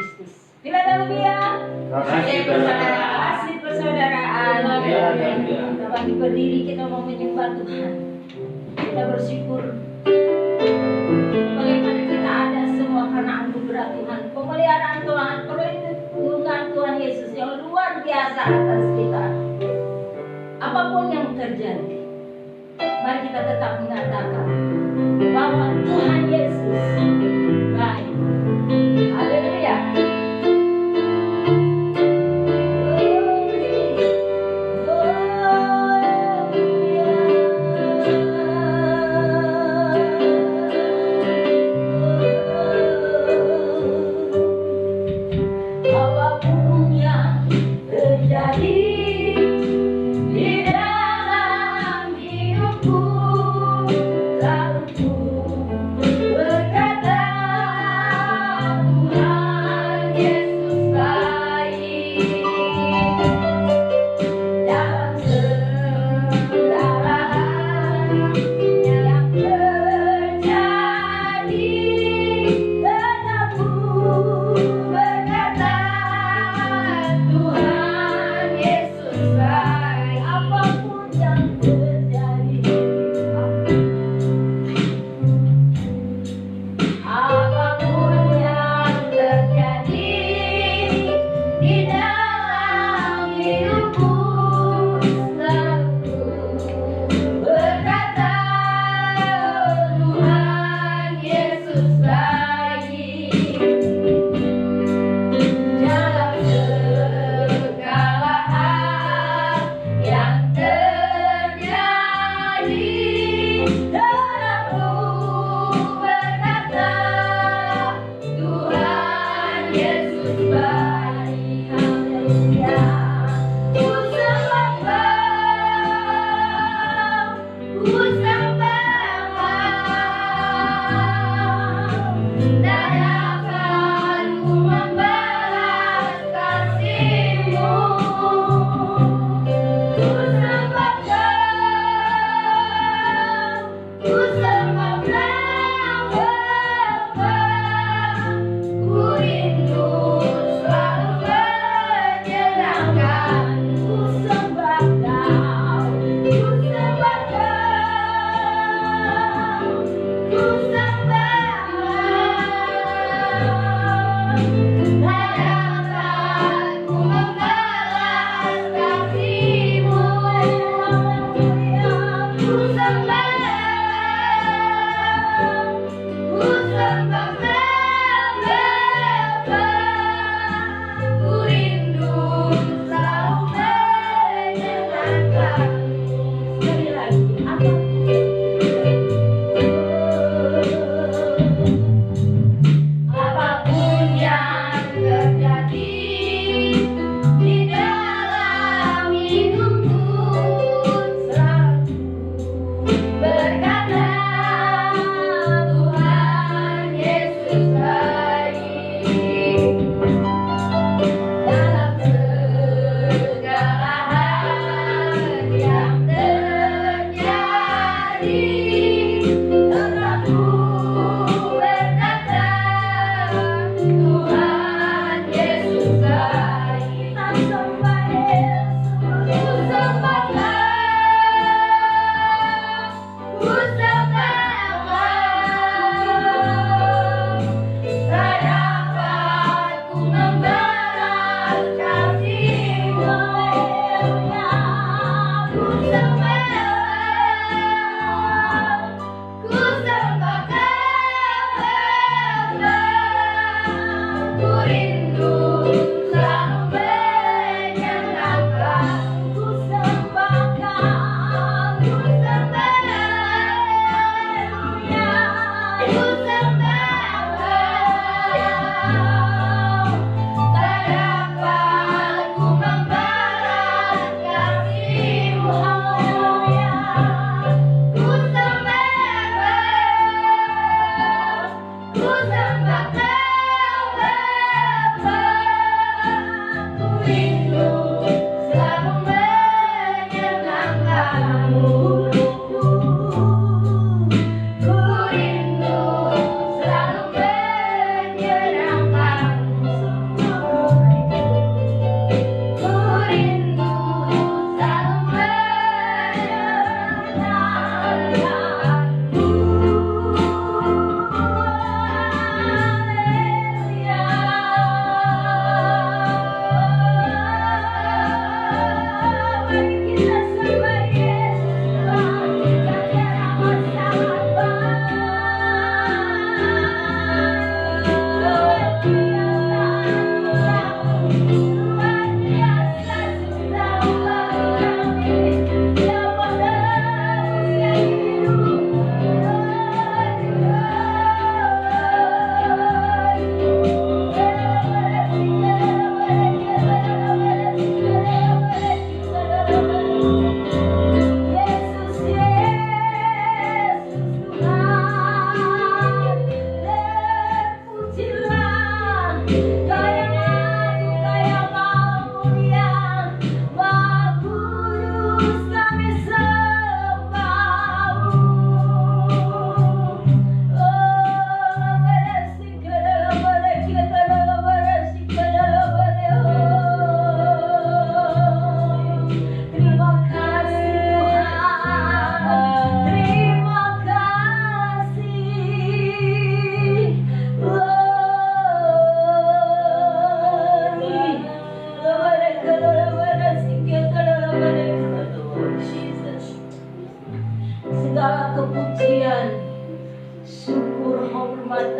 Kristus. Haleluya. Kasih persaudaraan. Kita bangkit berdiri, kita mau menyembah Tuhan. Kita bersyukur bagaimana kita ada semua karena anugerah Tuhan, pemeliharaan Tuhan, perlindungan Tuhan Yesus yang luar biasa atas kita. Apapun yang terjadi, mari kita tetap mengatakan bahwa Tuhan Yesus baik. Haleluya.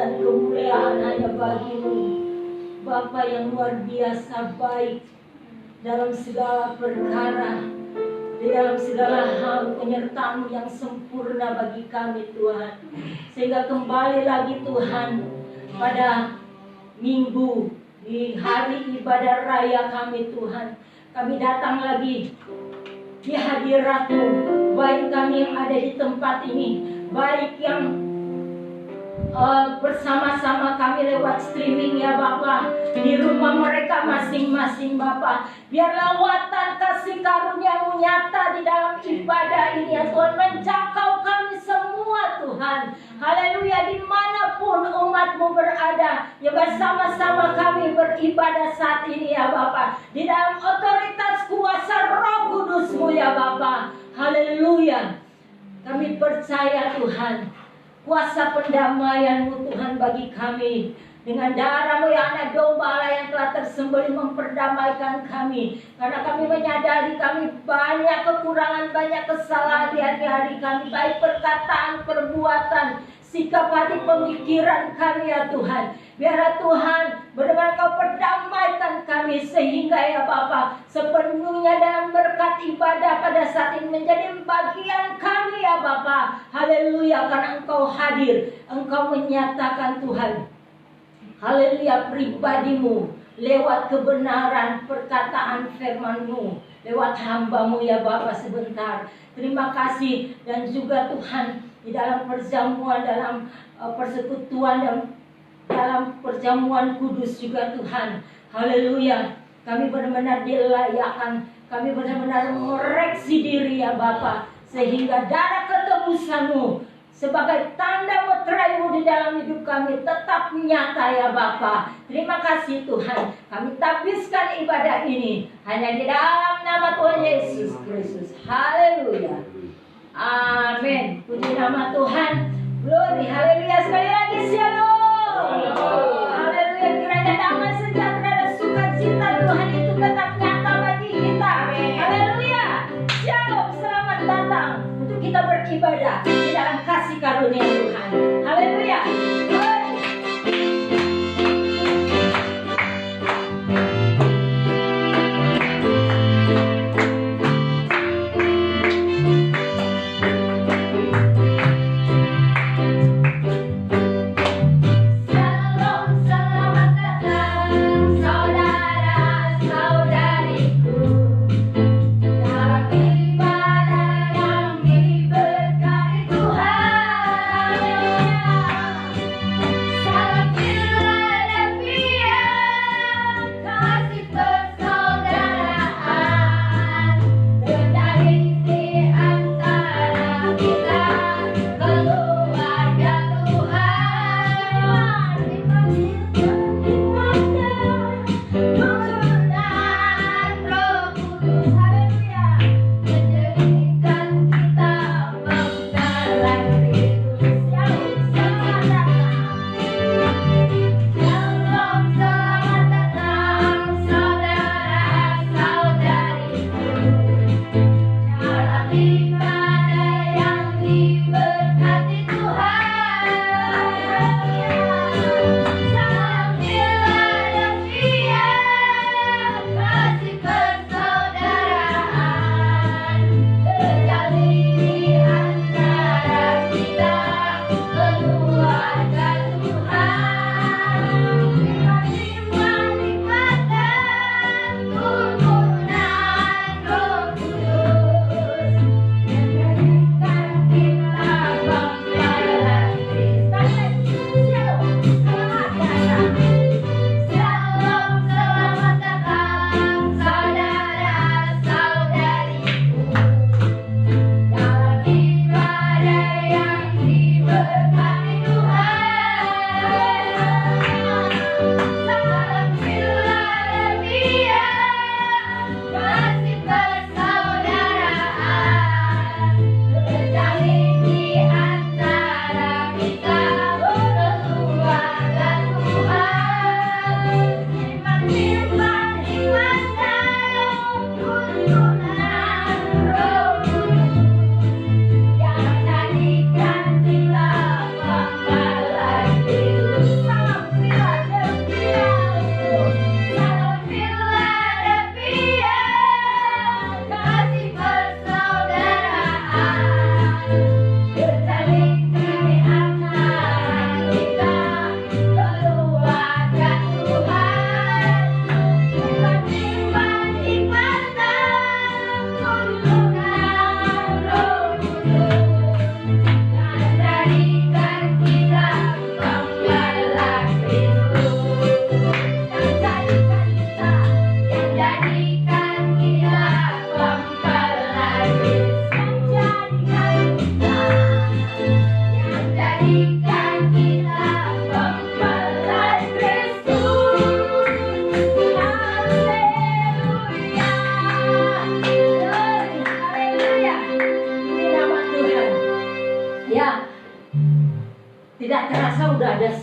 dan kemuliaan hanya bagi-Mu. Bapa yang luar biasa baik dalam segala perkara, di dalam segala hal penyertaan-Mu yang sempurna bagi kami Tuhan. Sehingga kembali lagi Tuhan pada minggu di hari ibadah raya kami Tuhan, kami datang lagi di hadirat-Mu, baik kami yang ada di tempat ini, baik yang bersama-sama kami lewat streaming ya Bapa, di rumah mereka masing-masing Bapa. Biarlah lawatan kasih karunia-Mu nyata di dalam ibadah ini ya Tuhan, menjangkau kami semua Tuhan. Haleluya, dimanapun umat-Mu berada, ya bersama-sama kami beribadah saat ini ya Bapa, di dalam otoritas kuasa Roh Kudus-Mu ya Bapa. Haleluya, kami percaya Tuhan, kuasa pendamaian-Mu Tuhan bagi kami. Dengan darah-Mu yang anak domba Allah yang telah tersembelih memperdamaikan kami. Karena kami menyadari kami banyak kekurangan, banyak kesalahan di hari-hari kami, baik perkataan, perbuatan, sikap hati, pemikiran kami ya Tuhan. Biarlah Tuhan benar-benar Kau perdamaikan kami, sehingga ya Bapa sepenuhnya dalam berkat ibadah pada saat ini menjadi bagian kami ya Bapa. Haleluya, karena Engkau hadir, Engkau menyatakan Tuhan, haleluya, pribadi-Mu lewat kebenaran perkataan firman-Mu, lewat hamba-Mu ya Bapa sebentar. Terima kasih. Dan juga Tuhan di dalam perjamuan, dalam persekutuan dan dalam perjamuan kudus juga Tuhan. Haleluya, kami benar-benar dilayakkan, kami benar-benar mengoreksi diri ya Bapa, sehingga darah ketebusan-Mu sebagai tanda meterai-Mu di dalam hidup kami tetap nyata ya Bapa. Terima kasih Tuhan. Kami tabiskan ibadah ini hanya di dalam nama Tuhan Yesus Kristus. Haleluya. Amin. Puji nama Tuhan. Glory. Haleluya. Sekali lagi shalom. Haleluya. Kiranya damai sejahtera dan sukacita Tuhan itu tetap nyata bagi kita. Haleluya. Shalom. Selamat datang untuk kita beribadah di dalam kasih karunia Tuhan. Haleluya. Shalom.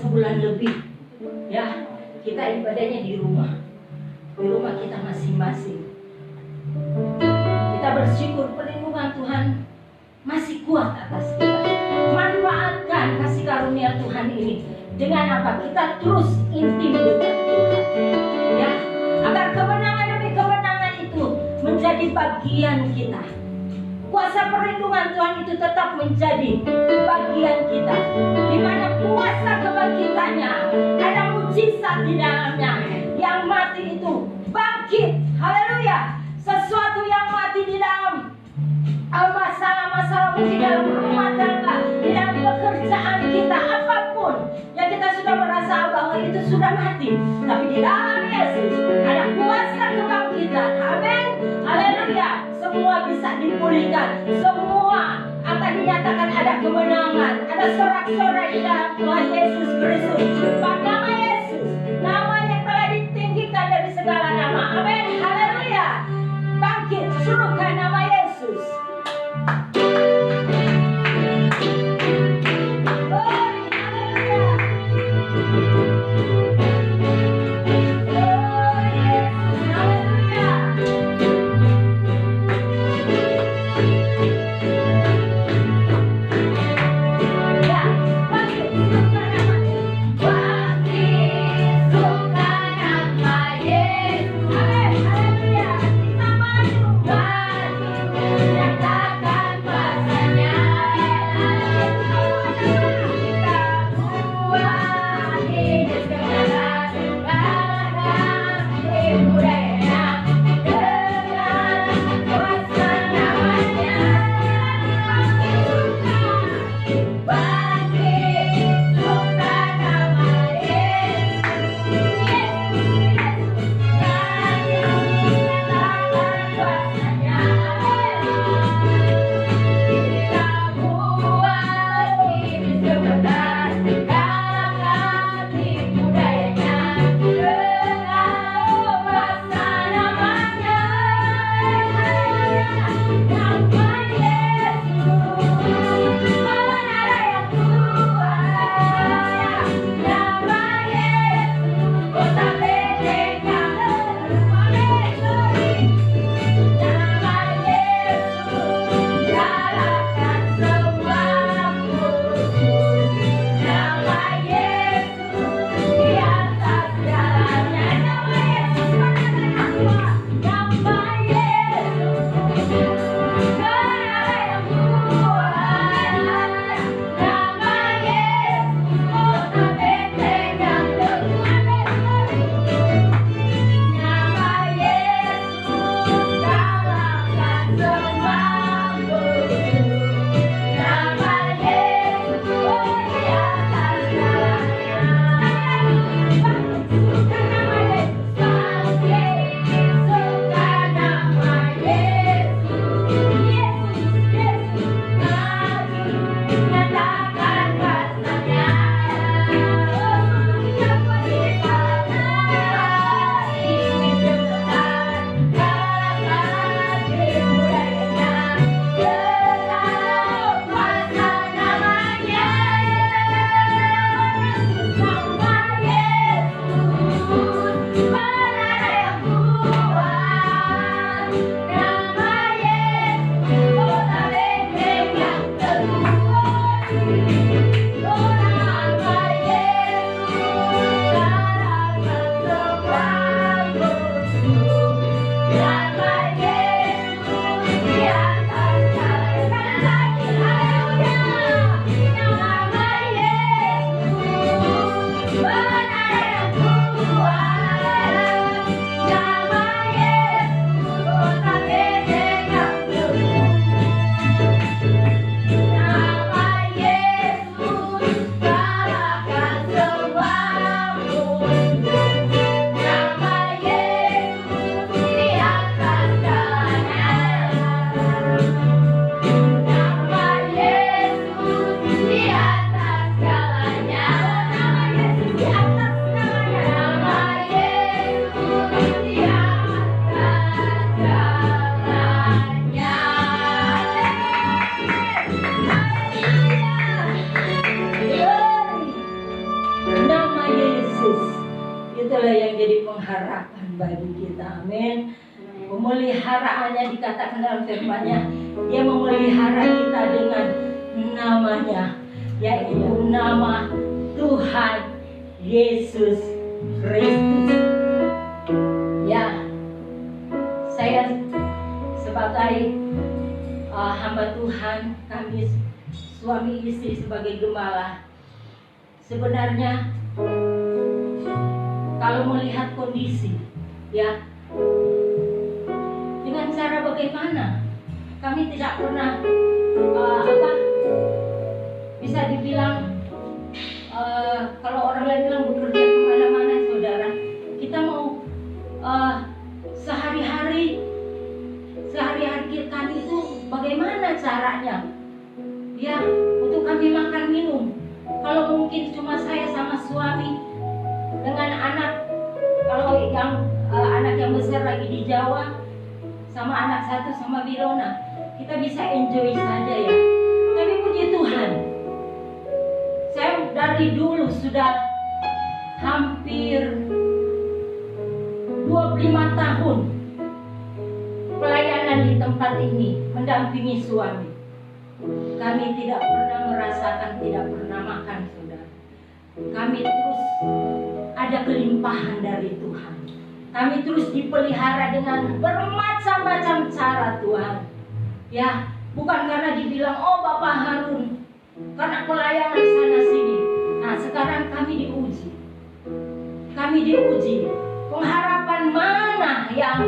sebulan lebih. Ya, kita ibadahnya di rumah kita masing-masing. Kita bersyukur perlindungan Tuhan masih kuat atas kita. Manfaatkan kasih karunia Tuhan ini dengan apa? Kita terus intim dengan Tuhan, ya, agar kemenangan demi kemenangan itu menjadi bagian kita. Kuasa perlindungan Tuhan itu tetap menjadi bagian kita, di mana kuasa kebangkitannya ada mujizat di dalamnya. Yang mati itu bangkit, haleluya. Sesuatu yang mati di dalam masalah-masalah, mungkin dalam rumah tangga, di dalam pekerjaan kita, apapun yang kita sudah merasa bahwa itu sudah mati, tapi di dalam Yesus ada kuasa kebangkitan. Amin, haleluya. Semua bisa dipulihkan, semua akan dinyatakan ada kemenangan, ada sorak-sorai di dalam Tuhan Yesus Kristus. Nama Yesus, nama yang telah ditinggikan dari segala nama. Amin, haleluya. Bangkit, serukan nama Yesus. Bangkit, Amin. Pemeliharaannya dikatakan dalam firman-Nya, Dia memelihara kita dengan namanya, yaitu nama Tuhan Yesus Kristus. Ya, saya sebagai hamba Tuhan, kami suami istri sebagai gembala, sebenarnya kalau melihat kondisi, ya, dengan cara bagaimana kami tidak pernah bisa dibilang kalau orang lain bilang bekerja kemana-mana, saudara, kita mau sehari-hari kami itu bagaimana caranya, ya, untuk kami makan minum. Kalau mungkin cuma saya sama suami dengan anak, kalau yang anak yang besar lagi di Jawa, sama anak satu sama Virona, kita bisa enjoy saja ya. Tapi puji Tuhan, saya dari dulu sudah hampir 25 tahun pelayanan di tempat ini, mendampingi suami. Kami tidak pernah merasakan tidak pernah makan, saudara. Kami terus ada kelimpahan dari Tuhan. Kami terus dipelihara dengan bermacam-macam cara Tuhan. Ya, bukan karena dibilang, oh Bapak Harun, karena pelayanan sana sini. Nah, sekarang kami diuji. Kami diuji. Pengharapan mana yang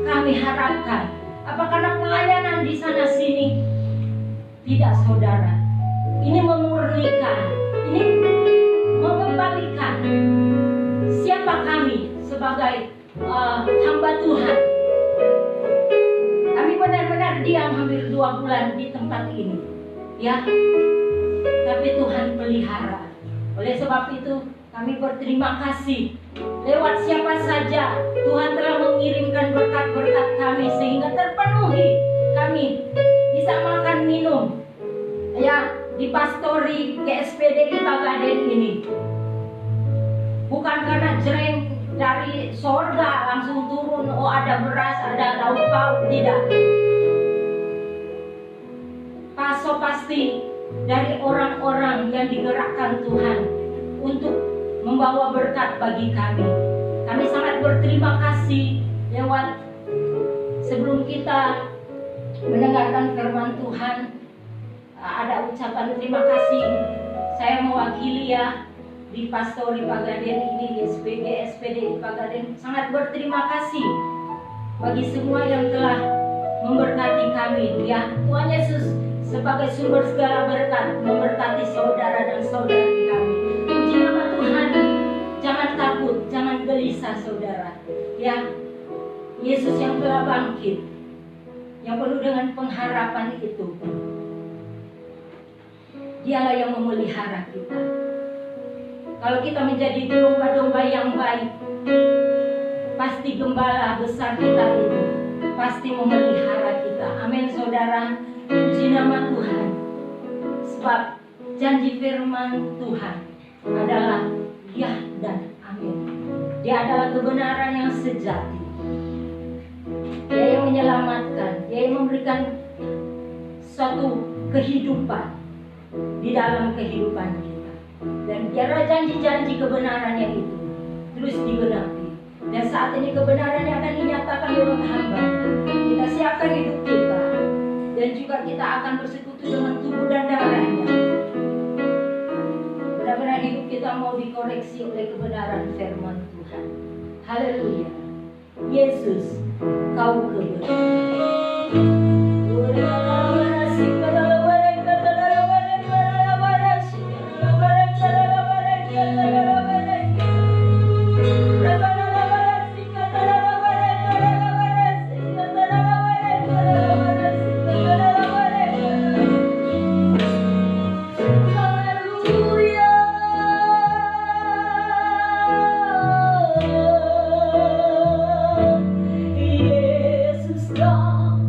kami harapkan? Apa karena pelayanan di sana sini? Tidak, saudara. Ini memurnikan, ini mengembalikan siapa kami sebagai hamba Tuhan. Kami benar-benar diam hampir 2 bulan di tempat ini, ya. Tapi Tuhan pelihara. Oleh sebab itu kami berterima kasih. Lewat siapa saja Tuhan telah mengirimkan berkat-berkat kami sehingga terpenuhi kami bisa makan minum, ya, di pastori GSPD Pagaden ini. Bukan karena jreng dari sorga langsung turun, oh ada beras, ada lauk pauk, tidak. Pasti dari orang-orang yang digerakkan Tuhan untuk membawa berkat bagi kami. Kami sangat berterima kasih lewat sebelum kita mendengarkan firman Tuhan, ada ucapan terima kasih. Saya mewakili ya di Pastori Pagaden ini, di SPD Pagaden, sangat berterima kasih bagi semua yang telah memberkati kami, ya. Tuhan Yesus sebagai sumber segala berkat memberkati saudara dan saudari kami. Puji nama Tuhan. Jangan takut, jangan gelisah, saudara, ya. Yesus yang telah bangkit, yang penuh dengan pengharapan itu, Dialah yang memelihara kita. Kalau kita menjadi domba-domba yang baik, pasti gembala besar kita itu pasti memelihara kita. Amin, saudara. Puji nama Tuhan. Sebab janji firman Tuhan adalah ya dan amin. Dia adalah kebenaran yang sejati. Dia yang menyelamatkan, Dia yang memberikan suatu kehidupan di dalam kehidupan kita. Dan biarlah janji-janji kebenaran yang itu terus digenapi. Dan saat ini kebenaran yang akan dinyatakan oleh hamba. Kita siapkan hidup kita, dan juga kita akan bersekutu dengan tubuh dan darahnya. Benar-benar hidup kita mau dikoreksi oleh kebenaran firman Tuhan. Haleluya. Yesus, Kau kebenaran. Yesus, Kau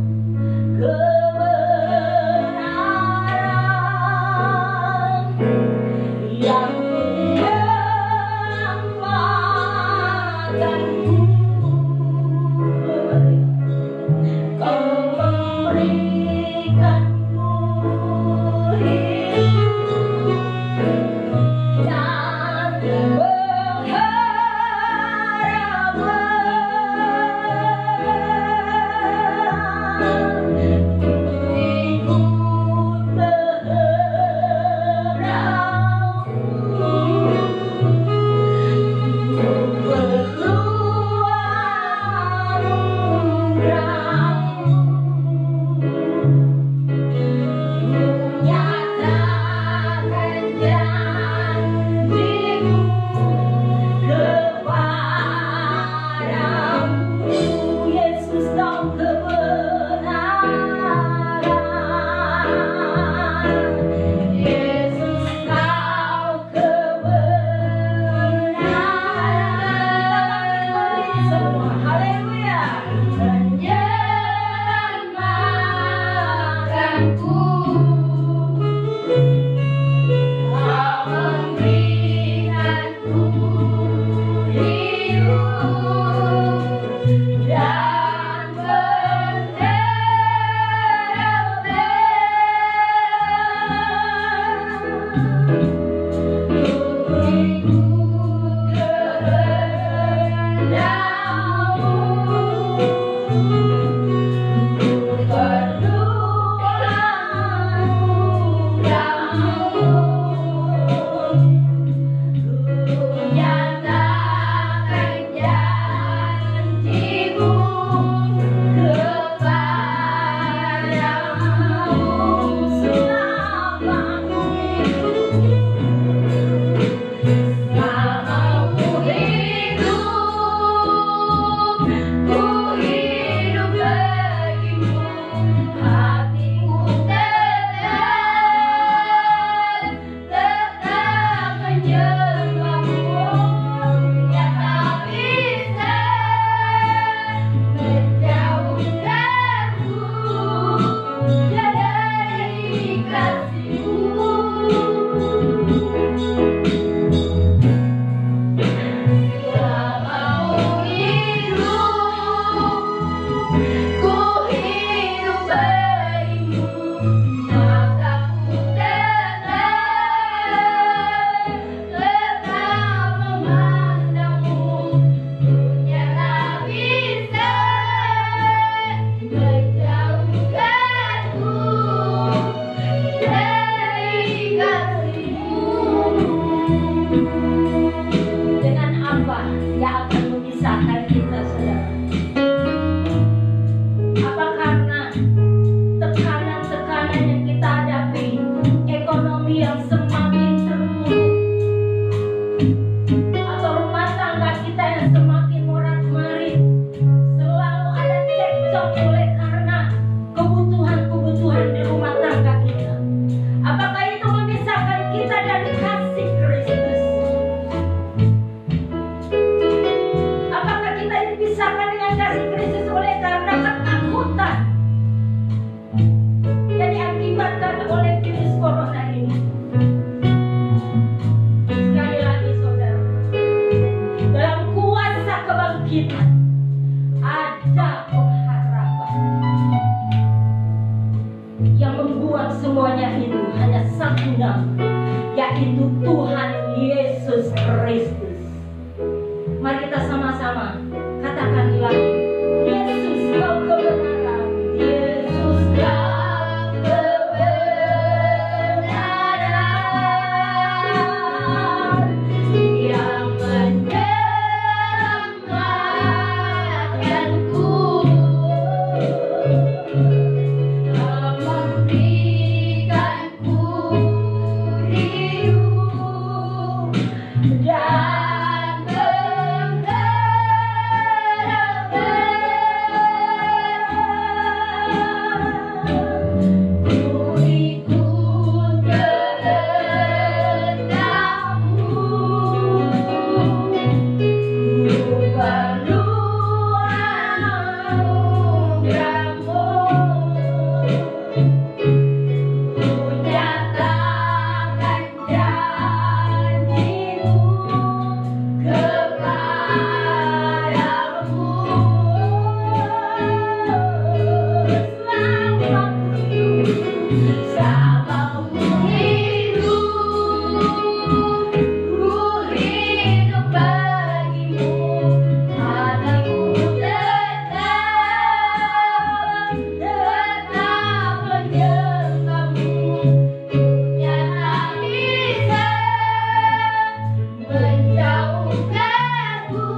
oleh karena kebutuhan-kebutuhan di rumah tangga kita? Apakah itu memisahkan kita dari kasih Kristus? Apakah kita dipisahkan dengan kasih Kristus oleh karena ketakutan yang diakibatkan oleh virus corona ini? Sekali lagi saudara, dalam kuasa kebangkitan ada pengharapan yang membuat semuanya itu hanya satu nama, yaitu Tuhan Yesus Kristus. Mari kita sama-sama katakan lagi, Yesus kau kebenaran, Yesus kau kebenaran yang menyelamatkanku, memberikanku hidup dan ku ikut kehendakmu, ku perlu anugerahmu, ku nyatakan janjimu kepadamu. Selama ku hidup, ku hidup bagimu, hatiku tetap menyembahmu. Dunia tak bisa menjauhkanku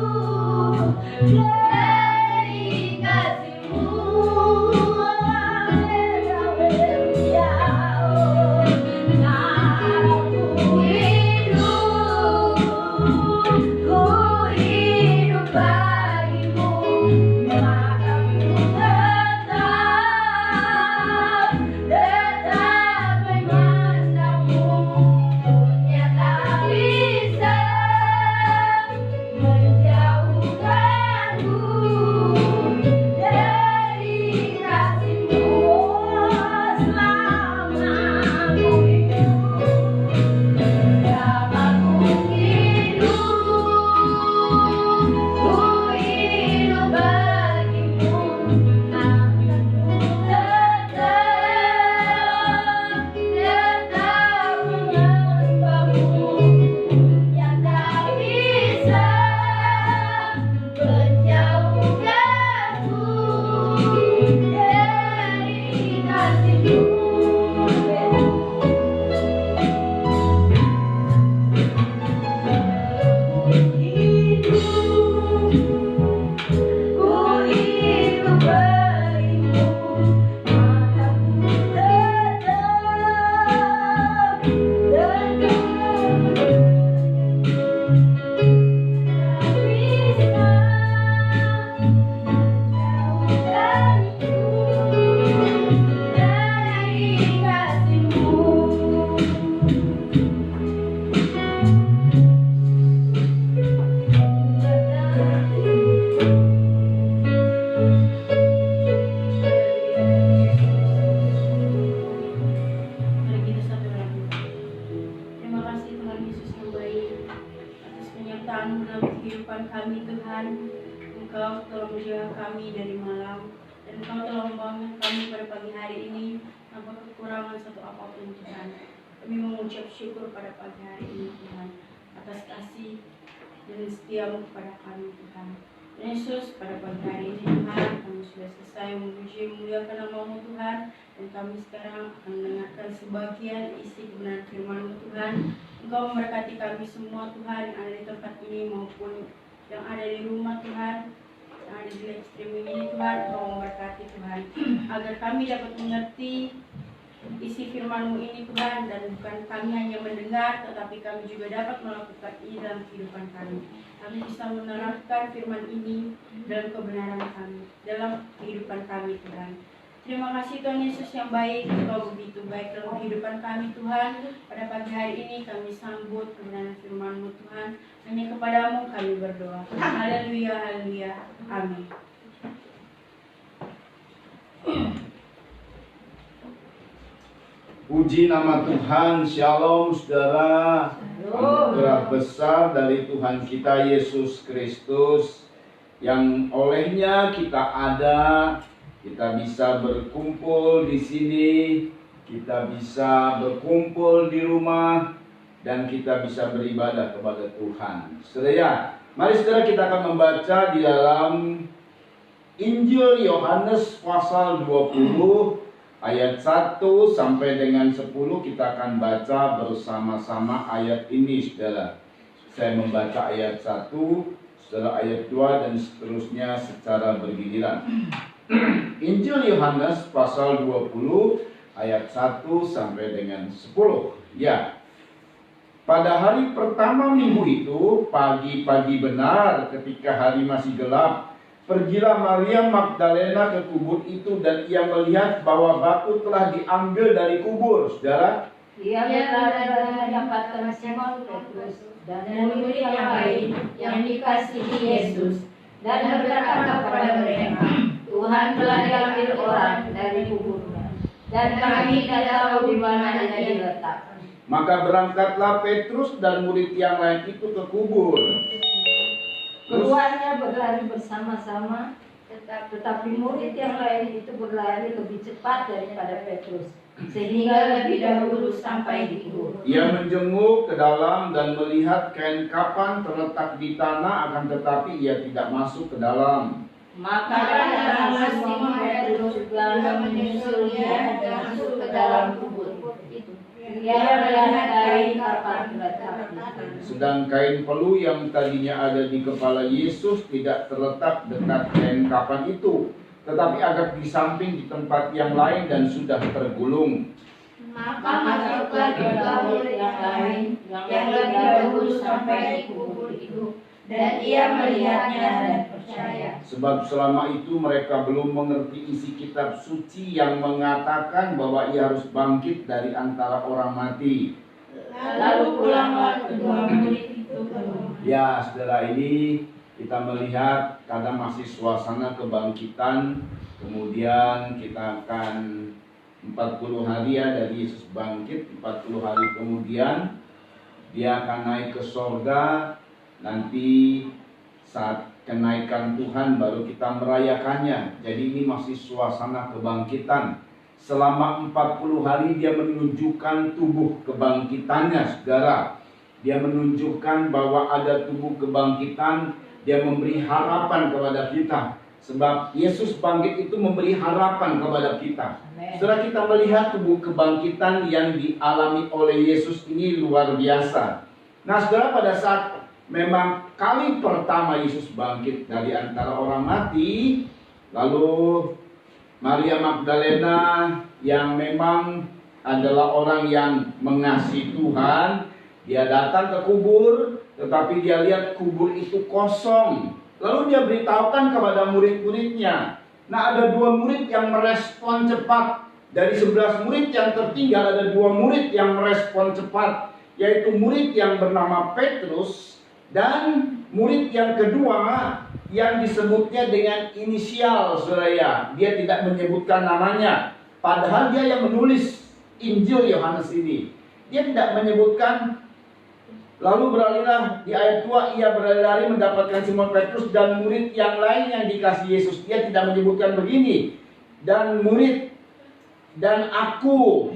dari kasih-Mu. Haleluya. Aku hidup bagimu, maka ku tetap memandangmu. Dunia tak bisa menjauhkanku dari kasih-Mu. Selama ku hidup, selama ku hidup bagimu, akan ku tetap menyembahmu. Dunia tak bisa menjauhkanku dari kasih-Mu. Ku hidup bagimu, maka ku tetap dari Mari kita satu lagu. Terima kasih Tuhan Yesus yang baik atas penyertaan-Mu dalam kehidupan kami Tuhan. Engkau telah menjaga kami dari malam, dan Engkau telah membangun kami pada pagi hari ini tanpa kekurangan satu apapun Tuhan. Kami mengucap syukur pada pagi hari ini Tuhan atas kasih dan setia-Mu kepada kami Tuhan. Yesus, pada pagi hari ini Tuhan, kami sudah selesai memuji memuliakan nama-Mu Tuhan, dan kami sekarang akan mendengarkan sebagian isi kebenaran firman-Mu Tuhan. Engkau memberkati kami semua Tuhan, yang ada di tempat ini maupun yang ada di rumah Tuhan, yang ada di live streaming ini Tuhan. Engkau memberkati Tuhan, agar kami dapat mengerti isi firman-Mu ini Tuhan, dan bukan kami hanya mendengar, tetapi kami juga dapat melakukan ini dalam kehidupan kami. kami bisa menerapkan firman ini dalam kebenaran kami, dalam kehidupan kami Tuhan. Terima kasih Tuhan Yesus yang baik, Engkau begitu baik dalam kehidupan kami Tuhan. Pada pagi hari ini kami sambut kebenaran firman-Mu Tuhan. Hanya kepadamu kami berdoa. Haleluya, haleluya, amin. Puji nama Tuhan, Shalom saudara. Anugerah besar dari Tuhan kita Yesus Kristus yang olehnya kita ada, kita bisa berkumpul di sini, kita bisa berkumpul di rumah, dan kita bisa beribadah kepada Tuhan. Saudara, mari saudara kita akan membaca di dalam Injil Yohanes pasal 20 ayat 1 sampai dengan 10. Kita akan baca bersama-sama ayat ini, saudara. Saya membaca ayat 1, saudara ayat 2, dan seterusnya secara bergiliran. Injil Yohanes pasal 20 ayat 1 sampai dengan 10. Ya. Pada hari pertama minggu itu, pagi-pagi benar ketika hari masih gelap, pergilah Maria Magdalena ke kubur itu dan ia melihat bahwa batu telah diambil dari kubur. Saudara, Ia berlari mendapatkan Simon Petrus dan murid yang lain yang dikasihi Yesus dan berkata kepada mereka, Tuhan telah diambil orang dari kuburnya dan kami tidak tahu di mana dia diletakkan. maka berangkatlah Petrus dan murid yang lain itu ke kubur. Keduanya berlari bersama-sama, tetapi murid yang lain itu berlari lebih cepat daripada Petrus, sehingga lebih dahulu sampai di kubur. Ia menjenguk ke dalam dan melihat kain kapan terletak di tanah, akan tetapi ia tidak masuk ke dalam. Maka datanglah Simon Petrus lalu menyusulnya dan masuk ke dalam kubur itu. Ia melihat kain kapan terletak di tanah. Sedang kain pelu yang tadinya ada di kepala Yesus tidak terletak dekat kain kapan itu, tetapi agak di samping di tempat yang lain dan sudah tergulung. Maka masuklah juga murid yang lain yang lebih dahulu sampai di kubur itu, dan ia melihatnya dan percaya. Sebab selama itu mereka belum mengerti isi kitab suci yang mengatakan bahwa ia harus bangkit dari antara orang mati. Lalu pulanglah kedua murid itu ke rumah. Ya, saudara, ini kita melihat kadang masih suasana kebangkitan. Kemudian kita akan 40 hari ya dari Yesus bangkit. 40 hari kemudian dia akan naik ke sorga. Nanti saat kenaikan Tuhan baru kita merayakannya. Jadi ini masih suasana kebangkitan. Selama 40 hari dia menunjukkan tubuh kebangkitannya, saudara. Dia menunjukkan bahwa ada tubuh kebangkitan. Dia memberi harapan kepada kita. Sebab Yesus bangkit itu memberi harapan kepada kita. Setelah kita melihat tubuh kebangkitan yang dialami oleh Yesus ini luar biasa. Nah, saudara, pada saat memang kali pertama Yesus bangkit dari antara orang mati, lalu Maria Magdalena yang memang adalah orang yang mengasihi Tuhan, dia datang ke kubur, tetapi dia lihat kubur itu kosong. Lalu dia beritahukan kepada murid-muridnya. Nah, ada 2 murid yang merespon cepat. Dari 11 murid yang tertinggal ada 2 murid yang merespon cepat, yaitu murid yang bernama Petrus dan murid yang kedua yang disebutnya dengan inisial, saudara. Dia tidak menyebutkan namanya. Padahal dia yang menulis Injil Yohanes ini. Dia tidak menyebutkan. Lalu beralihlah di ayat 2, ia berlari mendapatkan Simon Petrus dan murid yang lain yang dikasihi Yesus. Dia tidak menyebutkan begini. Dan murid dan aku.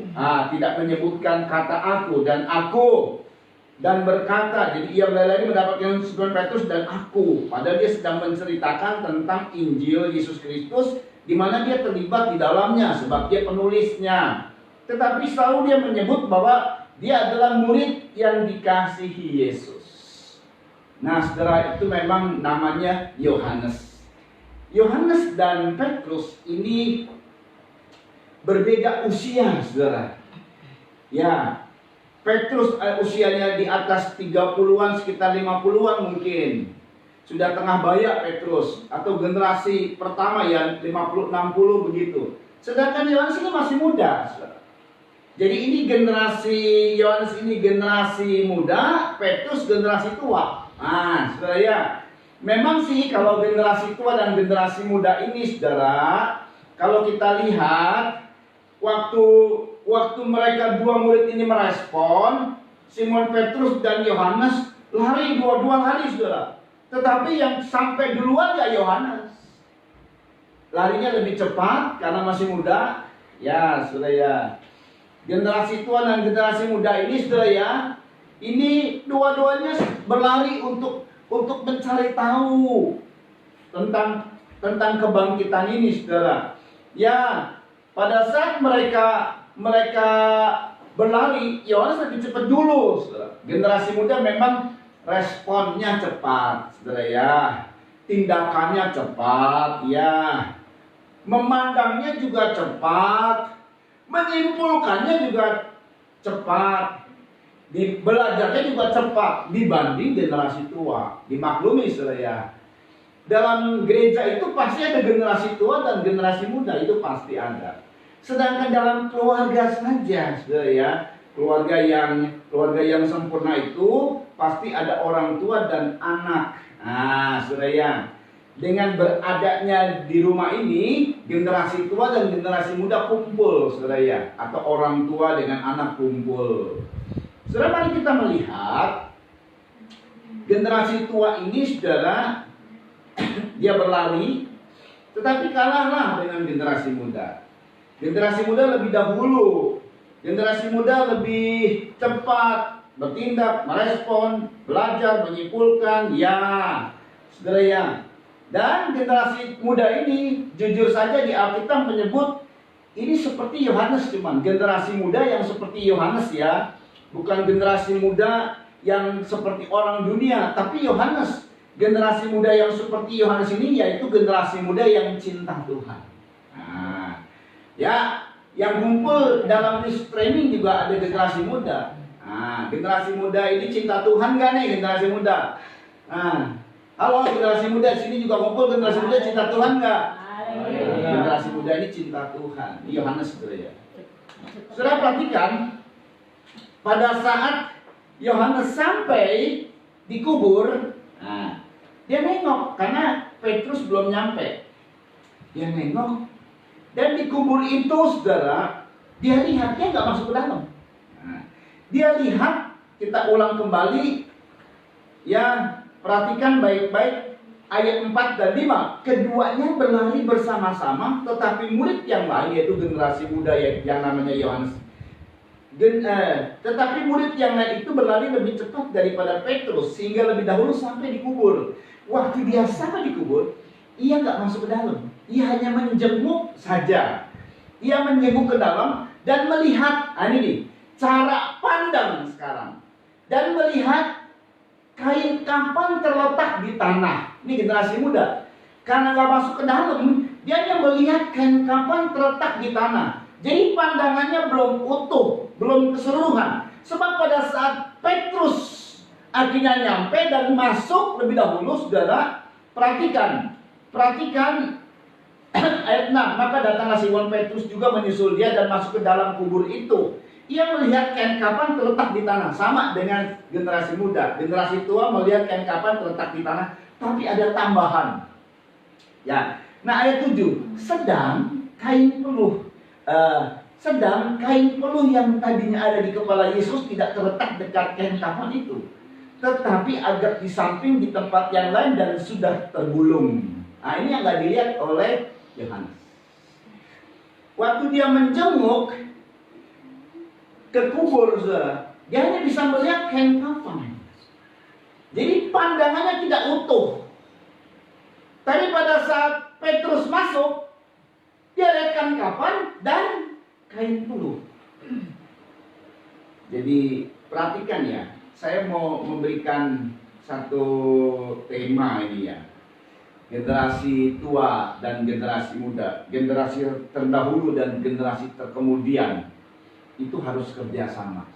Tidak menyebutkan kata aku dan aku. Dan berkata, jadi ia berlari mendapatkan Simon Petrus dan aku. Padahal dia sedang menceritakan tentang Injil Yesus Kristus, di mana dia terlibat di dalamnya sebab dia penulisnya. Tetapi selalu dia menyebut bahwa dia adalah murid yang dikasihi Yesus. Nah, saudara, itu memang namanya Yohanes. Yohanes dan Petrus ini berbeda usia, saudara. Ya, Petrus usianya di atas 30-an, sekitar 50-an mungkin. sudah tengah baya Petrus, atau generasi pertama yang 50-60 begitu. Sedangkan Yohanes ini masih muda. Jadi ini generasi Yohanes ini generasi muda, Petrus generasi tua. Nah, saudara ya, memang sih kalau generasi tua dan generasi muda ini, saudara, kalau kita lihat waktu mereka dua murid ini merespon, Simon Petrus dan Yohanes lari dua-dua lari, saudara. Tetapi yang sampai duluan ya Yohanes. Larinya lebih cepat karena masih muda. Ya, saudara ya. Generasi tua dan generasi muda ini, saudara ya, ini dua-duanya berlari untuk mencari tahu tentang kebangkitan ini, saudara. Ya, pada saat mereka berlari, Yohanes lebih cepat dulu, saudara. Generasi muda memang responnya cepat, saudara ya. Tindakannya cepat, ya. Memandangnya juga cepat, menyimpulkannya juga cepat, belajarnya juga cepat dibanding generasi tua. Dimaklumi, saudara ya. Dalam gereja itu pasti ada generasi tua dan generasi muda, itu pasti ada. Sedangkan dalam keluarga saja, saudara ya, keluarga yang sempurna itu pasti ada orang tua dan anak. Nah, saudara ya, dengan beradanya di rumah ini, generasi tua dan generasi muda kumpul, saudara ya, atau orang tua dengan anak kumpul. Saudara, mari kita melihat generasi tua ini, saudara, dia berlari, tetapi kalahlah dengan generasi muda. Generasi muda lebih dahulu, generasi muda lebih cepat bertindak, merespon, belajar, menyimpulkan, ya, saudara ya. Dan generasi muda ini, jujur saja di Alkitab menyebut ini seperti Yohanes, cuman generasi muda yang seperti Yohanes ya, bukan generasi muda yang seperti orang dunia, tapi Yohanes. Generasi muda yang seperti Yohanes ini yaitu generasi muda yang cinta Tuhan. Nah, ya, yang kumpul dalam list training juga ada generasi muda. Nah, generasi muda ini cinta Tuhan gak nih generasi muda? Nah, halo generasi muda sini juga kumpul, generasi muda cinta Tuhan gak? Generasi muda ini cinta Tuhan. Ini Yohanes, saudara ya. Saudara perhatikan, pada saat Yohanes sampai dikubur, nah, dia nengok karena Petrus belum nyampe. Dia nengok dan dikubur itu, saudara, dia lihat dia nggak masuk ke dalam. Nah, dia lihat, kita ulang kembali, ya, perhatikan baik-baik ayat 4 dan 5. Keduanya berlari bersama-sama, tetapi murid yang lain, yaitu generasi muda yang namanya Yohanes, tetapi murid yang lain itu berlari lebih cepat daripada Petrus, sehingga lebih dahulu sampai dikubur. Waktu dia sampai dikubur, ia nggak masuk ke dalam. Ia hanya menjenguk saja. Ia menjenguk ke dalam dan melihat, ini nih, cara pandang sekarang. Dan melihat kain kafan terletak di tanah. Ini generasi muda. Karena nggak masuk ke dalam, dia hanya melihat kain kafan terletak di tanah. Jadi pandangannya belum utuh, belum keseluruhan. Sebab pada saat Petrus akhirnya nyampe dan masuk lebih dahulu, saudara, perhatikan ayat 6. Maka datanglah Simon Petrus juga menyusul dia dan masuk ke dalam kubur itu. Ia melihat kain kafan terletak di tanah, sama dengan generasi muda. Generasi tua melihat kain kafan terletak di tanah, tapi ada tambahan. Ya. Nah, ayat 7, sedang kain peluh yang tadinya ada di kepala Yesus tidak terletak dekat kain kafan itu, tetapi agak di samping di tempat yang lain dan sudah tergulung. Nah, ini yang gak dilihat oleh Yohanes. Waktu dia menjenguk ke kubur, dia hanya bisa melihat kain kafan. Jadi pandangannya tidak utuh. Tapi pada saat Petrus masuk, dia lihat kain kafan dan kain peluh. Jadi perhatikan ya, saya mau memberikan satu tema ini ya. Generasi tua dan generasi muda, generasi terdahulu dan generasi terkemudian, itu harus kerjasama.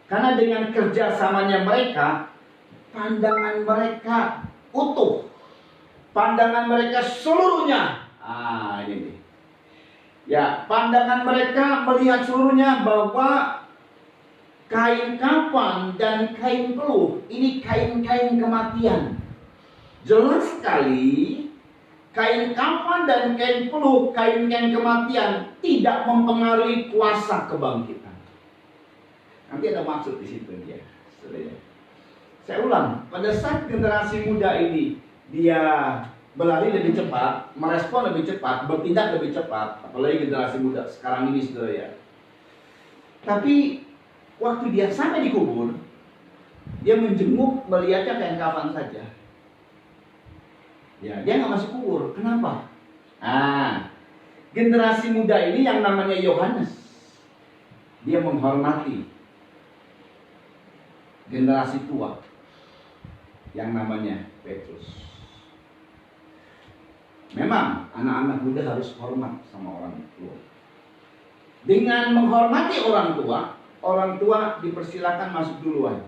Karena dengan kerjasamanya mereka, pandangan mereka utuh. Pandangan mereka seluruhnya. Ini nih. Ya, pandangan mereka melihat seluruhnya bahwa kain kafan dan kain peluh ini kain-kain kematian. Jelas sekali kain kafan dan kain peluh, kain-kain kematian tidak mempengaruhi kuasa kebangkitan. Nanti ada maksud di situ dia. Saya ulang, pada saat generasi muda ini dia berlari lebih cepat, merespon lebih cepat, bertindak lebih cepat, apalagi generasi muda sekarang ini, saudara ya. Tapi waktu dia sampai di kubur, dia menjenguk melihatnya kain kafan saja. Ya, dia nggak masuk kubur. Kenapa? Generasi muda ini yang namanya Yohanes, dia menghormati generasi tua yang namanya Petrus. Memang anak-anak muda harus hormat sama orang tua. Dengan menghormati orang tua dipersilakan masuk duluan.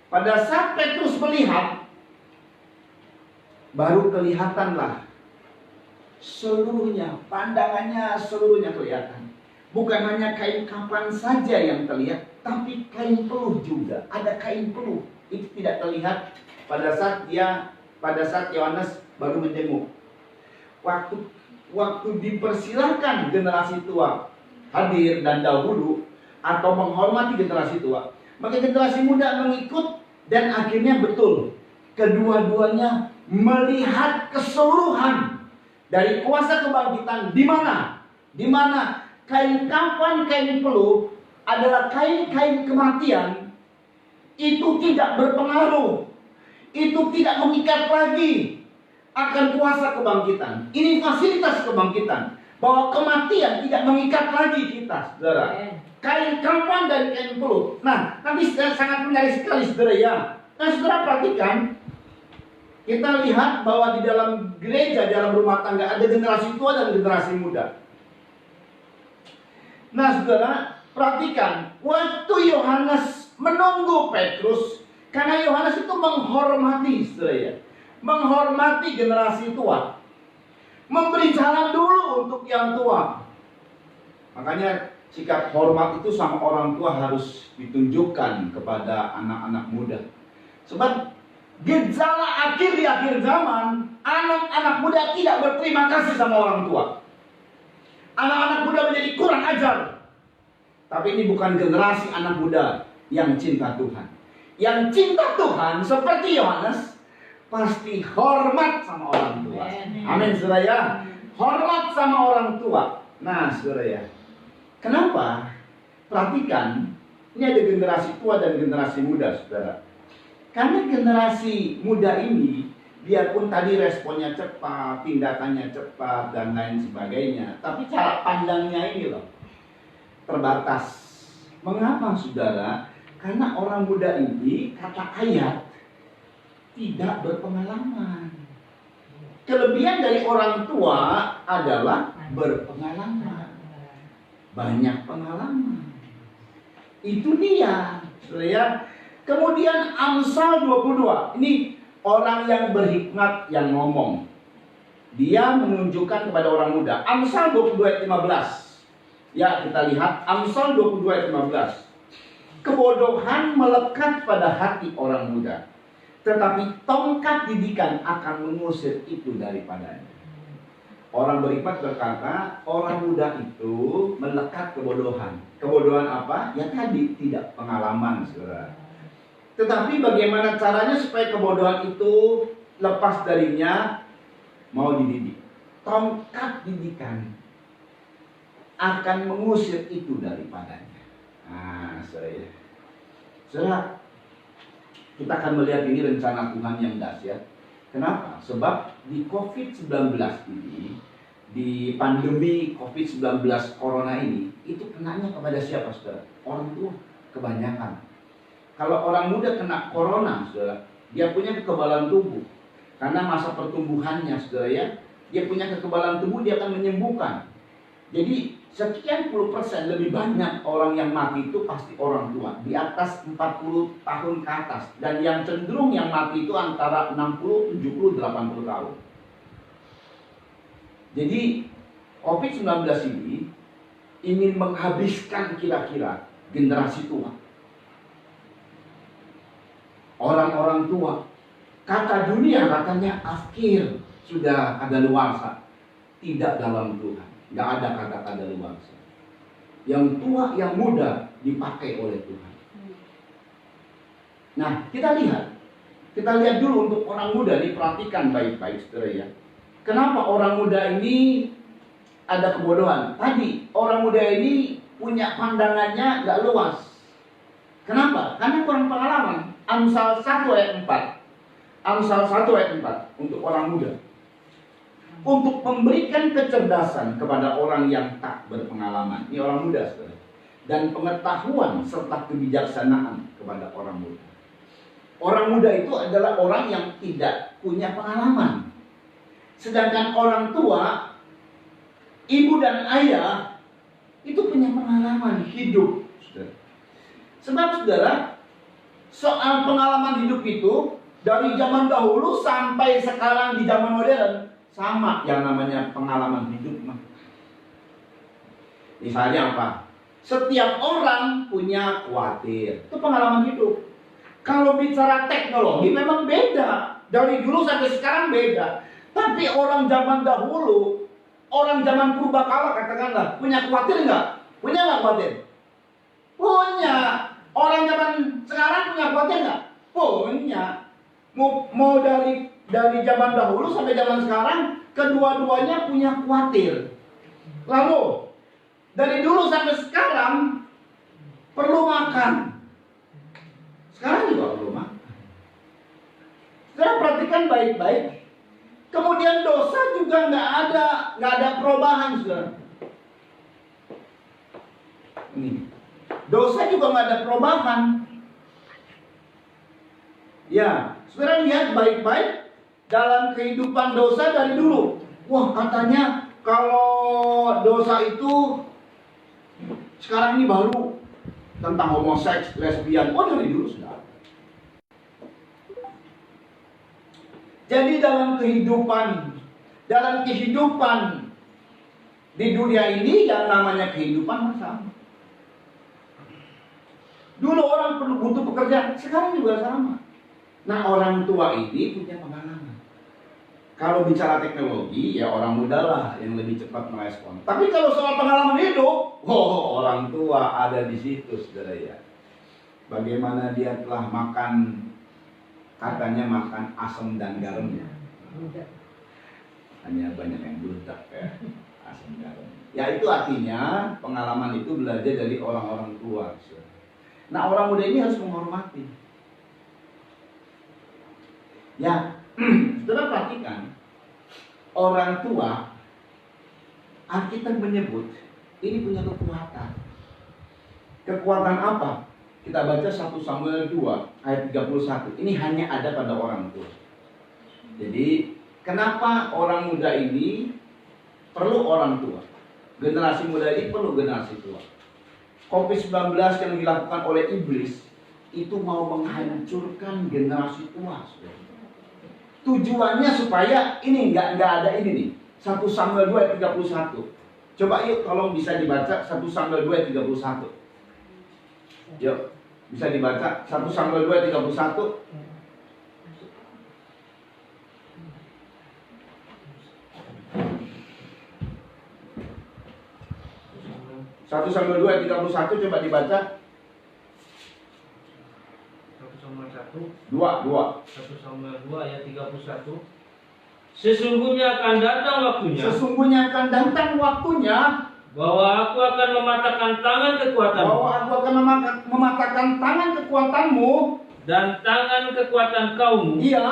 Pada saat Petrus melihat, baru kelihatanlah seluruhnya, pandangannya seluruhnya kelihatan. Bukan hanya kain kafan saja yang terlihat, tapi kain peluh juga. Ada kain peluh. Itu tidak terlihat pada saat Yohanes baru menjenguk. Waktu dipersilahkan generasi tua hadir dan dahulu atau menghormati generasi tua, maka generasi muda mengikut dan akhirnya betul kedua-duanya melihat keseluruhan dari kuasa kebangkitan di mana kain kafan, kain peluh adalah kain-kain kematian, itu tidak berpengaruh, itu tidak mengikat lagi akan kuasa kebangkitan. Ini fasilitas kebangkitan, bahwa kematian tidak mengikat lagi kita, saudara. Kain kafan dan kain peluh. Nah, nanti sangat menarik sekali, saudara ya. Nah, saudara perhatikan, kita lihat bahwa di dalam gereja, dalam rumah tangga ada generasi tua dan generasi muda. Nah, saudara, perhatikan, waktu Yohanes menunggu Petrus, karena Yohanes itu menghormati, saudara ya, menghormati generasi tua, memberi jalan dulu untuk yang tua. Makanya sikap hormat itu sama orang tua harus ditunjukkan kepada anak-anak muda. Sebab gejala akhir di akhir zaman, anak-anak muda tidak berterima kasih sama orang tua. Anak-anak muda menjadi kurang ajar. Tapi ini bukan generasi anak muda yang cinta Tuhan. Yang cinta Tuhan seperti Yohanes, pasti hormat sama orang tua. Amin, saudara ya. Hormat sama orang tua. Nah, saudara ya, kenapa? Perhatikan, ini ada generasi tua dan generasi muda, saudara. Karena generasi muda ini, biarpun tadi responnya cepat, tindakannya cepat, dan lain sebagainya, tapi cara pandangnya ini loh, terbatas. Mengapa, saudara? Karena orang muda ini, kata ayat, tidak berpengalaman. Kelebihan dari orang tua adalah berpengalaman, banyak pengalaman. Itu dia, saudara. Kemudian Amsal 22, ini orang yang berhikmat yang ngomong. Dia menunjukkan kepada orang muda. Amsal 22 ayat 15. Ya, kita lihat Amsal 22 ayat 15. Kebodohan melekat pada hati orang muda, tetapi tongkat didikan akan mengusir itu daripadanya. Orang berhikmat berkata, orang muda itu melekat kebodohan. Kebodohan apa? Ya tadi, tidak pengalaman, saudara. Tetapi bagaimana caranya supaya kebodohan itu lepas darinya? Mau dididik. Tongkat didikan akan mengusir itu daripadanya. Nah, saudara, kita akan melihat ini rencana Tuhan yang dahsyat. Kenapa? Sebab di COVID-19 ini, di pandemi COVID-19 Corona ini, itu kenanya kepada siapa, saudara? Orang tua kebanyakan. Kalau orang muda kena Corona, saudara, dia punya kekebalan tubuh. Karena masa pertumbuhannya, saudara ya, dia punya kekebalan tubuh, dia akan menyembuhkan. Jadi sekian puluh persen lebih banyak orang yang mati itu pasti orang tua di atas 40 tahun ke atas, dan yang cenderung yang mati itu antara 60, 70, 80 tahun. Jadi COVID-19 ini ingin menghabiskan kira-kira generasi tua, orang-orang tua. Kata dunia katanya akhir, sudah kadaluarsa. Tidak dalam Tuhan, nggak ada kata kadaluarsa. Yang tua, yang muda dipakai oleh Tuhan. Nah, kita lihat dulu untuk orang muda, diperhatikan baik-baik, saudara ya. Kenapa orang muda ini ada kebodohan? Tadi orang muda ini punya pandangannya nggak luas. Kenapa? Karena kurang pengalaman. Amsal 1 ayat 4. Amsal 1 ayat 4 untuk orang muda. Untuk memberikan kecerdasan kepada orang yang tak berpengalaman. Ini orang muda, saudara. Dan pengetahuan serta kebijaksanaan kepada orang muda. Orang muda itu adalah orang yang tidak punya pengalaman. Sedangkan orang tua, ibu dan ayah, itu punya pengalaman hidup, saudara. Sebab saudara, soal pengalaman hidup itu dari zaman dahulu sampai sekarang di zaman modern sama yang namanya pengalaman hidup. Misalnya apa? Setiap orang punya khawatir, itu pengalaman hidup. Kalau bicara teknologi memang beda, dari dulu sampai sekarang beda. Tapi orang zaman dahulu, orang zaman purbakala katakanlah, punya khawatir nggak? Punya nggak khawatir? Punya. Orang zaman sekarang punya khawatir nggak? Punya. Mau dari zaman dahulu sampai zaman sekarang, kedua-duanya punya khawatir. Lalu dari dulu sampai sekarang perlu makan. Sekarang juga perlu makan. Saudara perhatikan baik-baik. Kemudian dosa juga nggak ada perubahan, saudara. Ini dosa juga nggak ada perubahan. Ya, saudara lihat baik-baik dalam kehidupan dosa dari dulu. Wah, katanya kalau dosa itu sekarang ini baru tentang homoseks, lesbian. Oh, dari dulu sudah. Jadi dalam kehidupan di dunia ini yang namanya kehidupan sama. Dulu orang perlu butuh pekerjaan, sekarang juga sama. Nah, orang tua ini punya pengalaman. Kalau bicara teknologi, ya orang muda lah yang lebih cepat merespon. Tapi kalau soal pengalaman hidup, orang tua ada di situ, saudara ya. Bagaimana dia telah makan, katanya makan asam dan garamnya. Hanya banyak yang bludak ya, asam garam. Ya itu artinya pengalaman itu belajar dari orang-orang tua. Nah, orang muda ini harus menghormati. Ya, saudara perhatikan, orang tua, Alkitab menyebut ini punya kekuatan. Kekuatan apa? Kita baca 1 Samuel 2 ayat 31. Ini hanya ada pada orang tua. Jadi, kenapa orang muda ini perlu orang tua? Generasi muda ini perlu generasi tua. COVID-19 yang dilakukan oleh iblis itu mau menghancurkan generasi tua. Tujuannya supaya ini nggak ada ini nih. 1 Samuel 2 ayat 31. Coba yuk tolong bisa dibaca 1 Samuel 2 ayat 31. Yuk, bisa dibaca 1 Samuel 2 ayat 31. 1 Samuel 2 ayat 31 coba dibaca. 1 Samuel 1 1 Samuel 2 ayat 31. Sesungguhnya akan datang waktunya. Sesungguhnya akan datang waktunya Bahwa aku akan mematahkan tangan kekuatanmu. bahwa aku akan mematahkan tangan kekuatanmu Dan tangan kekuatan kaummu. Iya.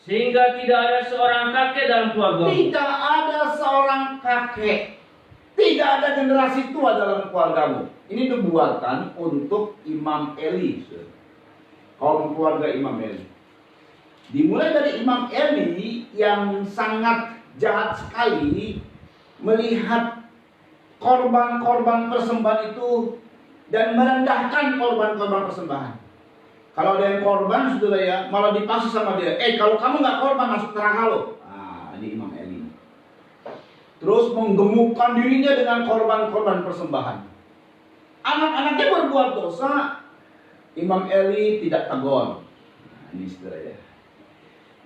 Sehingga tidak ada seorang kakek dalam keluargamu. Tidak ada seorang kakek. Tidak ada generasi tua dalam keluargamu. Ini dibuatkan untuk Imam Eli. Kaum keluarga Imam Eli. Dimulai dari Imam Eli yang sangat jahat sekali melihat korban-korban persembahan itu dan merendahkan korban-korban persembahan. Kalau ada yang korban, saudara ya, malah dipaksa sama dia. Kalau kamu nggak korban, masuk neraka lo. Ini Imam Eli. Terus menggemukkan dirinya dengan korban-korban persembahan. Anak-anaknya berbuat dosa, Imam Eli tidak tegur. Ini saudara ya.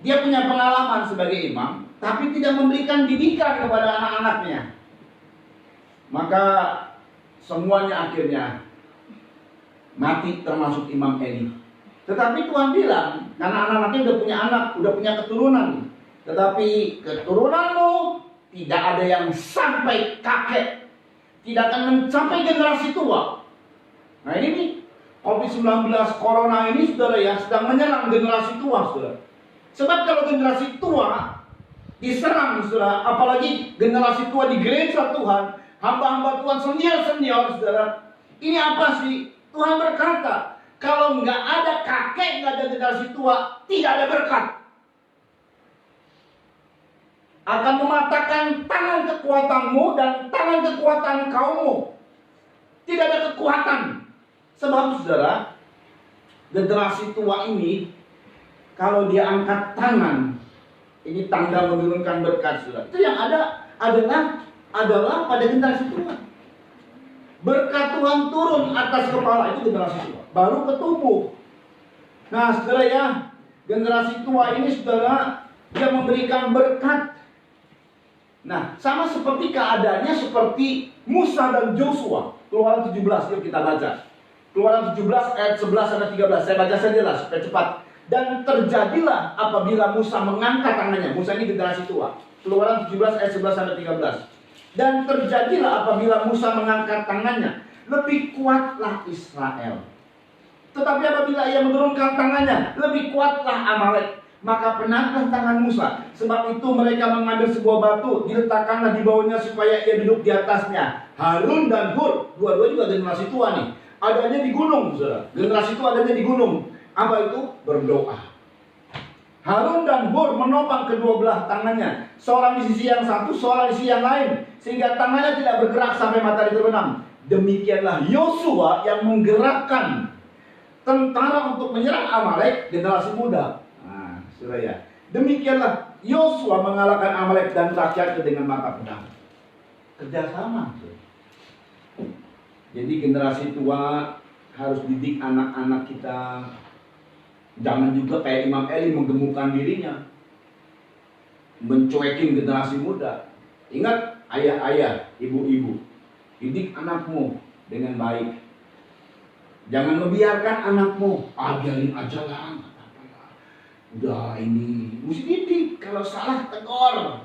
Dia punya pengalaman sebagai imam, tapi tidak memberikan didikan kepada anak-anaknya. Maka semuanya akhirnya mati, termasuk Imam Eli. Tetapi Tuhan bilang, karena anak-anaknya udah punya anak, udah punya keturunan. Tetapi keturunanmu tidak ada yang sampai kakek, tidak akan mencapai generasi tua. Nah ini nih, COVID-19 Corona ini saudara ya, sedang menyerang generasi tua saudara. Sebab kalau generasi tua diserang saudara, apalagi generasi tua di gereja Tuhan, hamba-hamba Tuhan senior saudara, ini apa sih? Tuhan berkata, kalau nggak ada kakek, nggak ada generasi tua, tidak ada berkat. Akan mematahkan tangan kekuatanmu dan tangan kekuatan kaummu. Tidak ada kekuatan. Sebab saudara, generasi tua ini, kalau dia angkat tangan, ini tanda menurunkan berkat saudara. Itu yang ada adalah pada generasi tua. Berkat Tuhan turun atas kepala, itu generasi tua. Baru ke tubuh. Nah saudara ya, generasi tua ini saudara, dia memberikan berkat. Nah sama seperti keadaannya seperti Musa dan Joshua. Keluaran 17, yuk kita baca. Keluaran 17 ayat 11 sampai 13. Saya baca saja lah supaya cepat. Dan terjadilah apabila Musa mengangkat tangannya. Musa ini generasi tua. Keluaran 17 ayat 11 sampai 13. Dan terjadilah apabila Musa mengangkat tangannya, lebih kuatlah Israel. Tetapi apabila ia menurunkan tangannya, lebih kuatlah Amalek. Maka penatlah tangan Musa. Sebab itu mereka mengambil sebuah batu, diletakkanlah di bawahnya supaya ia duduk di atasnya. Harun dan Hur, dua-dua juga generasi tua nih. Adanya di gunung, saudara. Generasi tua adanya di gunung. Apa itu? Berdoa. Harun dan Hur menopang kedua belah tangannya, seorang di sisi yang satu, seorang di sisi yang lain, sehingga tangannya tidak bergerak sampai matahari terbenam. Demikianlah Yosua yang menggerakkan tentara untuk menyerang Amalek, generasi muda. Nah, saudara ya, demikianlah Yosua mengalahkan Amalek dan rakyatnya dengan mata pedang. Kerjasama. Jadi generasi tua harus didik anak-anak kita. Jangan juga kayak Imam Eli menggemukkan dirinya, mencuekin generasi muda. Ingat ayah-ayah, ibu-ibu, didik anakmu dengan baik. Jangan membiarkan anakmu, biarin aja lah, udah ini, mesti didik. Kalau salah tegur,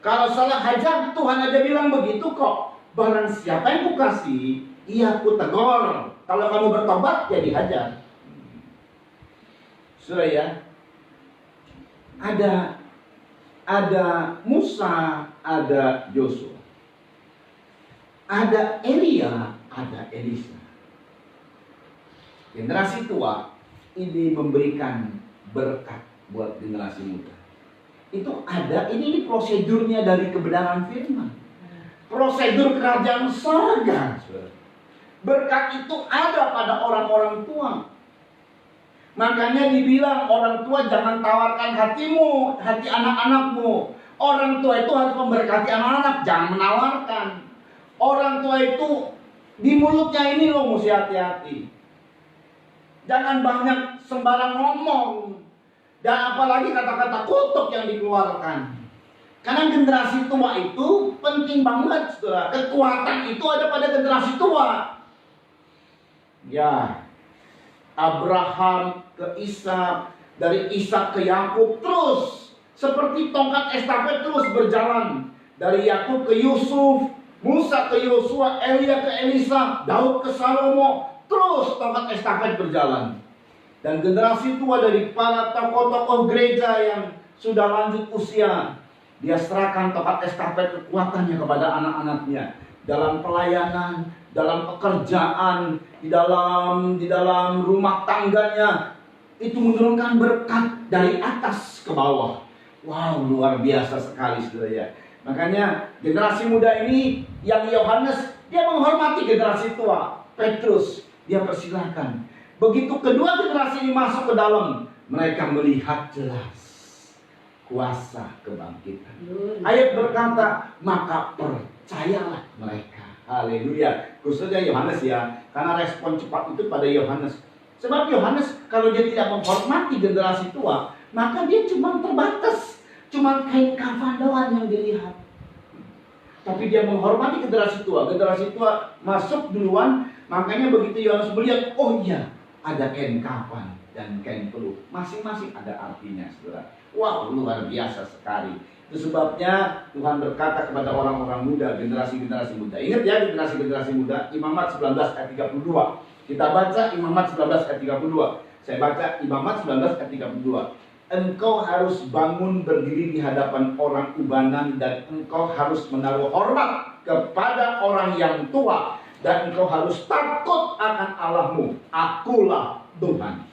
kalau salah hajar. Tuhan aja bilang begitu kok. Barang siapa yang ku kasih, ia ku tegur. Kalau kamu bertobat, ya dihajar. Saudara ya, ada Musa, ada Yosua, ada Elia, ada Elisa. Generasi tua ini memberikan berkat buat generasi muda. Itu ada, ini prosedurnya dari kebenaran firman. Prosedur kerajaan surga. Berkat itu ada pada orang-orang tua. Makanya dibilang orang tua jangan tawarkan hatimu, hati anak-anakmu. Orang tua itu harus memberkati anak-anak, jangan menawarkan. Orang tua itu di mulutnya ini loh mesti hati-hati. Jangan banyak sembarang ngomong. Dan apalagi kata-kata kutuk yang dikeluarkan. Karena generasi tua itu penting banget, saudara. Kekuatan itu ada pada generasi tua. Ya, Abraham ke Ishak, dari Ishak ke Yakub, terus seperti tongkat estafet terus berjalan. Dari Yakub ke Yusuf, Musa ke Yosua, Elia ke Elisa, Daud ke Salomo, terus tongkat estafet berjalan. Dan generasi tua dari para tokoh-tokoh gereja yang sudah lanjut usia, dia serahkan tongkat estafet kekuatannya kepada anak-anaknya dalam pelayanan, dalam pekerjaan, di dalam rumah tangganya. Itu menurunkan berkat dari atas ke bawah. Wow, luar biasa sekali saudara ya. Makanya generasi muda ini yang Yohanes, dia menghormati generasi tua. Petrus, dia persilahkan. Begitu kedua generasi ini masuk ke dalam, mereka melihat jelas kuasa kebangkitan. Ayat berkata, maka percayalah mereka. Haleluya. Khususnya Yohanes ya, karena respon cepat itu pada Yohanes. Sebab Yohanes kalau dia tidak menghormati generasi tua, maka dia cuma terbatas, cuma kain kafan doang yang dilihat. Tapi dia menghormati generasi tua. Generasi tua masuk duluan, makanya begitu Yohanes melihat, oh iya, ada kain kafan dan kain peluh. Masing-masing ada artinya, saudara. Wow, luar biasa sekali. Itu sebabnya Tuhan berkata kepada orang-orang muda, generasi-generasi muda. Ingat ya, generasi-generasi muda, Imamat 19 ayat 32. Kita baca Imamat 19 ayat 32. Saya baca Imamat 19 ayat 32. Engkau harus bangun berdiri di hadapan orang ubanan, dan engkau harus menaruh hormat kepada orang yang tua, dan engkau harus takut akan Allahmu. Akulah Tuhan.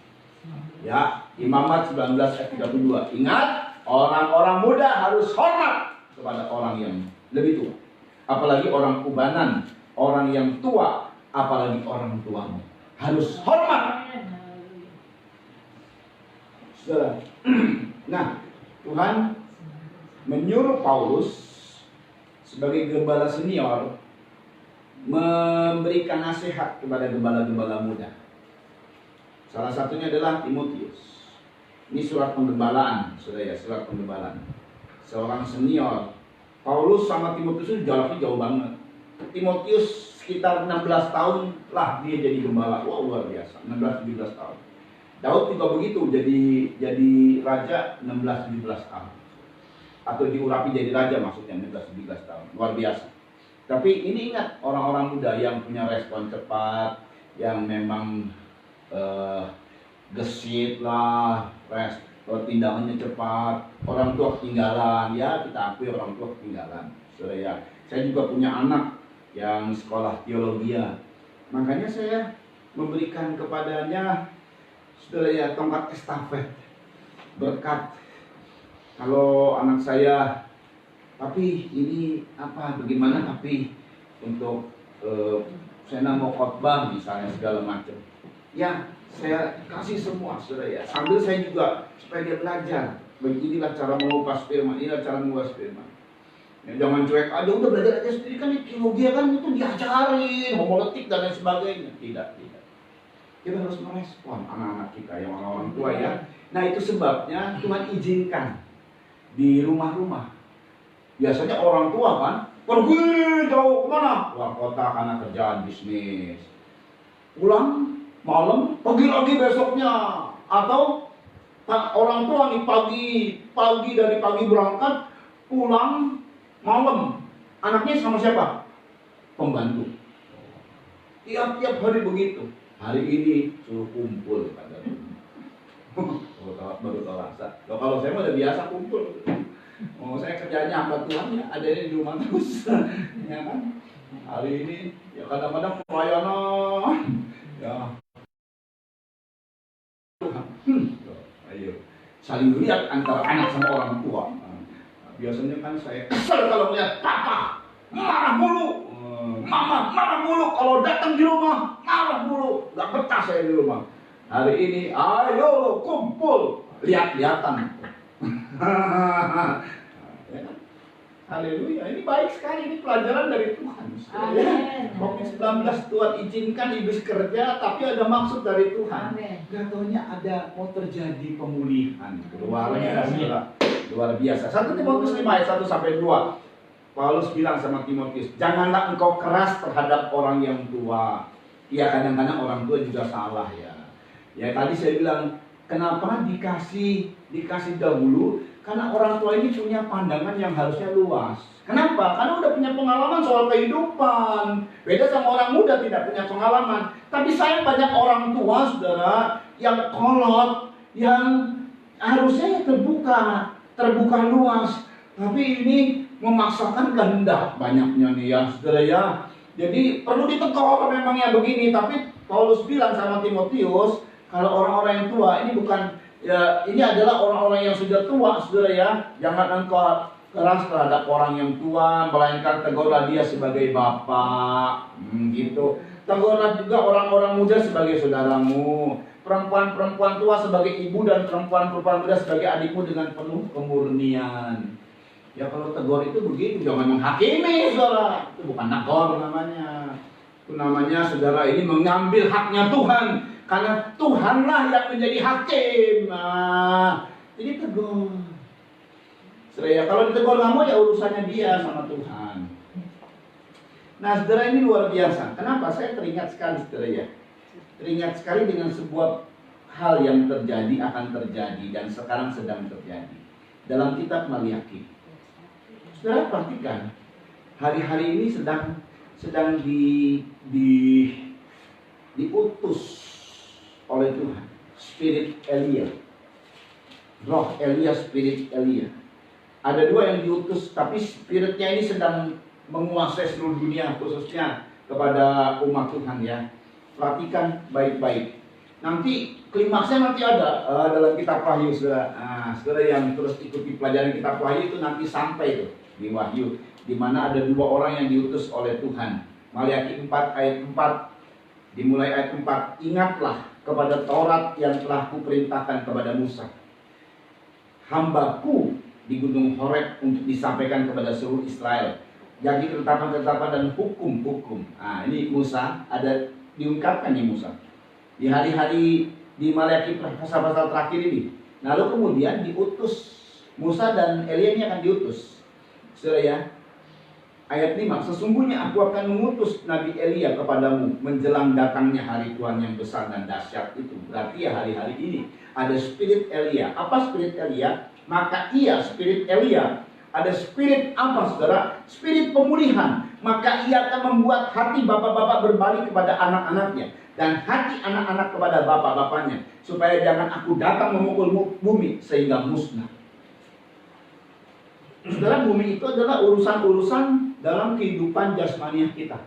Ya, Imamat 19 ayat 32. Ingat, orang-orang muda harus hormat kepada orang yang lebih tua. Apalagi orang ubanan, orang yang tua, apalagi orang tuamu. Harus hormat. Saudara. Nah, Tuhan menyuruh Paulus sebagai gembala senior memberikan nasihat kepada gembala-gembala muda. Salah satunya adalah Timotius. Ini surat penggembalaan, saudara ya, surat penggembalaan. Seorang senior. Paulus sama Timotius itu jaraknya jauh banget. Timotius sekitar 16 tahun lah dia jadi gembala. Wah, luar biasa, 16-17 tahun. Daud juga begitu, jadi raja 16-17 tahun. Atau diurapi jadi raja maksudnya 16-17 tahun. Luar biasa. Tapi ini ingat, orang-orang muda yang punya respon cepat, yang memang gesit lah, tindakannya cepat, orang tua ketinggalan, ya kita akui orang tua ketinggalan. Saudara ya, saya juga punya anak yang sekolah teologi, makanya saya memberikan kepadanya, saudara ya, tongkat estafet berkat. Kalau anak saya, tapi ini apa, bagaimana, tapi untuk saya mau khotbah misalnya segala macam, ya saya kasih semua, saudara ya. Sambil saya juga supaya dia belajar. Beginilah cara mengupas firman, inilah cara mengupas firman. Ya, jangan cuek aja, udah belajar aja sendiri, kan teologi kan itu diajarin, homiletik dan lain sebagainya. Tidak. Kita harus merespon anak-anak kita yang orang-orang tua ya. Nah, itu sebabnya Tuhan izinkan di rumah-rumah. Biasanya orang tua kan pergi jauh kemana? Keluar kota karena kerjaan bisnis. Pulang malam, pergi lagi besoknya. Atau orang tua nih pagi dari pagi berangkat, pulang malam. Anaknya sama siapa? Pembantu. Tiap-tiap hari begitu. Hari ini suruh kumpul pada baru tahu rasa. Kalau saya udah biasa kumpul. Saya kerjanya apa Tuhan ya, ada di rumah terus. Ya kan? Hari ini ya kadang-kadang pelayanan. Ya. Tuhan. Ayo. Saling lihat antara anak sama orang tua. Biasanya kan saya kesel kalau melihat papa marah mulu. Mama marah mulu, kalau datang di rumah marah mulu, gak betah saya di rumah. Hari ini, ayo kumpul, lihat-lihatan. Haleluya, ini baik sekali, ini pelajaran dari Tuhan. Pokoknya 19 Tuhan izinkan iblis kerja, tapi ada maksud dari Tuhan. Gak taunya ada mau terjadi pemulihan. Luar biasa. 1 Timotius 5 ayat 1-2. Paulus bilang sama Timotius, janganlah engkau keras terhadap orang yang tua. Ya kadang-kadang orang tua juga salah ya. Ya tadi saya bilang, kenapa dikasih dahulu? Karena orang tua ini punya pandangan yang harusnya luas. Kenapa? Karena udah punya pengalaman soal kehidupan. Beda sama orang muda tidak punya pengalaman. Tapi saya banyak orang tua, saudara, yang kolot, yang harusnya terbuka luas. Tapi ini memaksakan kehendak banyaknya nih ya, saudara ya. Jadi perlu ditegur memangnya begini. Tapi Paulus bilang sama Timotius, kalau orang-orang yang tua ini bukan ya, ini adalah orang-orang yang sudah tua, saudara ya. Jangan engkau keras terhadap orang yang tua, melainkan tegurlah dia sebagai bapak, gitu. Tegurlah juga orang-orang muda sebagai saudaramu, perempuan-perempuan tua sebagai ibu, dan perempuan-perempuan muda sebagai adikmu dengan penuh kemurnian. Ya kalau tegur itu begitu, jangan menghakimi, saudara. Itu bukan tegur namanya. Itu namanya saudara ini mengambil haknya Tuhan, karena Tuhanlah yang menjadi hakim. Nah, jadi tegur. Ya, kalau ditegur nggak mau ya urusannya dia sama Tuhan. Nah, saudara, ini luar biasa. Kenapa? Saya teringat sekali, saudara ya. Teringat sekali dengan sebuah hal yang terjadi, akan terjadi, dan sekarang sedang terjadi dalam kitab Maliaki. Saudara perhatikan, hari-hari ini sedang diutus oleh Tuhan, Spirit Elia, Roh Elia, Spirit Elia. Ada dua yang diutus, tapi spiritnya ini sedang menguasai seluruh dunia, khususnya kepada umat Tuhan ya. Perhatikan baik-baik. Nanti klimaksnya nanti ada dalam kitab Wahyu, saudara. Nah, saudara yang terus ikuti pelajaran kitab Wahyu itu nanti sampai tuh di Wahyu, di mana ada dua orang yang diutus oleh Tuhan. Maliaki 4 ayat 4, dimulai ayat 4. Ingatlah kepada Taurat yang telah kuperintahkan kepada Musa, hambaku di gunung Horeb, untuk disampaikan kepada seluruh Israel. Jadi ketetapan-ketetapan dan hukum-hukum. Nah, ini Musa, ada diungkapkan nih Musa di hari-hari di Maliaki pasal-pasal terakhir ini. Lalu kemudian diutus Musa dan Elia ini akan diutus. Saudara ya, ayat 5, sesungguhnya aku akan mengutus Nabi Elia kepadamu menjelang datangnya hari Tuhan yang besar dan dahsyat itu. Berarti ya hari-hari ini ada Spirit Elia. Apa Spirit Elia? Maka ia, Spirit Elia, ada spirit apa, saudara? Spirit pemulihan. Maka ia akan membuat hati bapak-bapak berbalik kepada anak-anaknya, dan hati anak-anak kepada bapak-bapaknya, supaya jangan aku datang memukul bumi sehingga musnah. Saudara, bumi itu adalah urusan-urusan dalam kehidupan jasmaniah kita.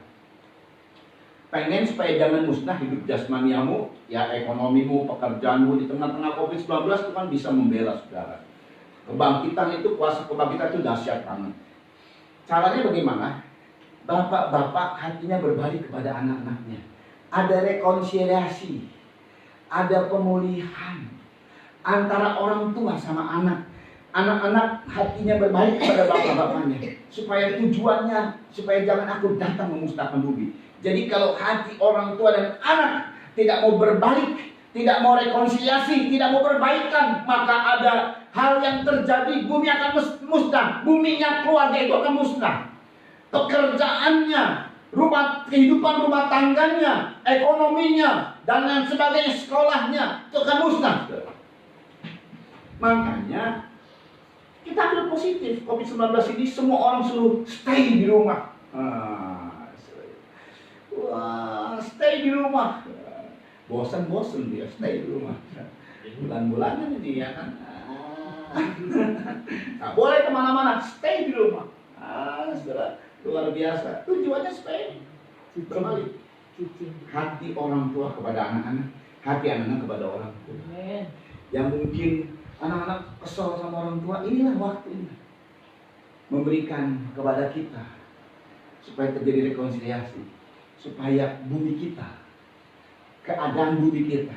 Pengen supaya jangan musnah hidup jasmaniamu, ya ekonomimu, pekerjaanmu. Di tengah-tengah COVID-19 Tuhan bisa membela saudara. Kebangkitan itu, kuasa kebangkitan itu dahsyat banget. Caranya bagaimana? Bapak-bapak hatinya berbalik kepada anak-anaknya. Ada rekonsiliasi, ada pemulihan antara orang tua sama anak. Anak-anak hatinya berbalik kepada bapak-bapaknya, supaya tujuannya, supaya jangan aku datang memusnahkan bumi. Jadi kalau hati orang tua dan anak tidak mau berbalik, tidak mau rekonsiliasi, tidak mau perbaikan, maka ada hal yang terjadi, bumi akan musnah. Buminya keluarga itu akan musnah. Pekerjaannya, kehidupan rumah tangganya, ekonominya, dan lain sebagainya, sekolahnya, itu akan musnah. Makanya kita ambil positif. COVID-19 ini semua orang suruh stay di rumah. Stay di rumah. Bosan-bosan dia stay di rumah. Bulan-bulanan ini ya kan. Nah, boleh kemana-mana, stay di rumah. Saudara, luar biasa. Tujuannya supaya kembali hati orang tua kepada anak-anak, hati anak-anak kepada orang tua. Yang mungkin anak-anak kesal sama orang tua, inilah waktunya memberikan kepada kita supaya terjadi rekonsiliasi, supaya bumi kita, keadaan bumi kita,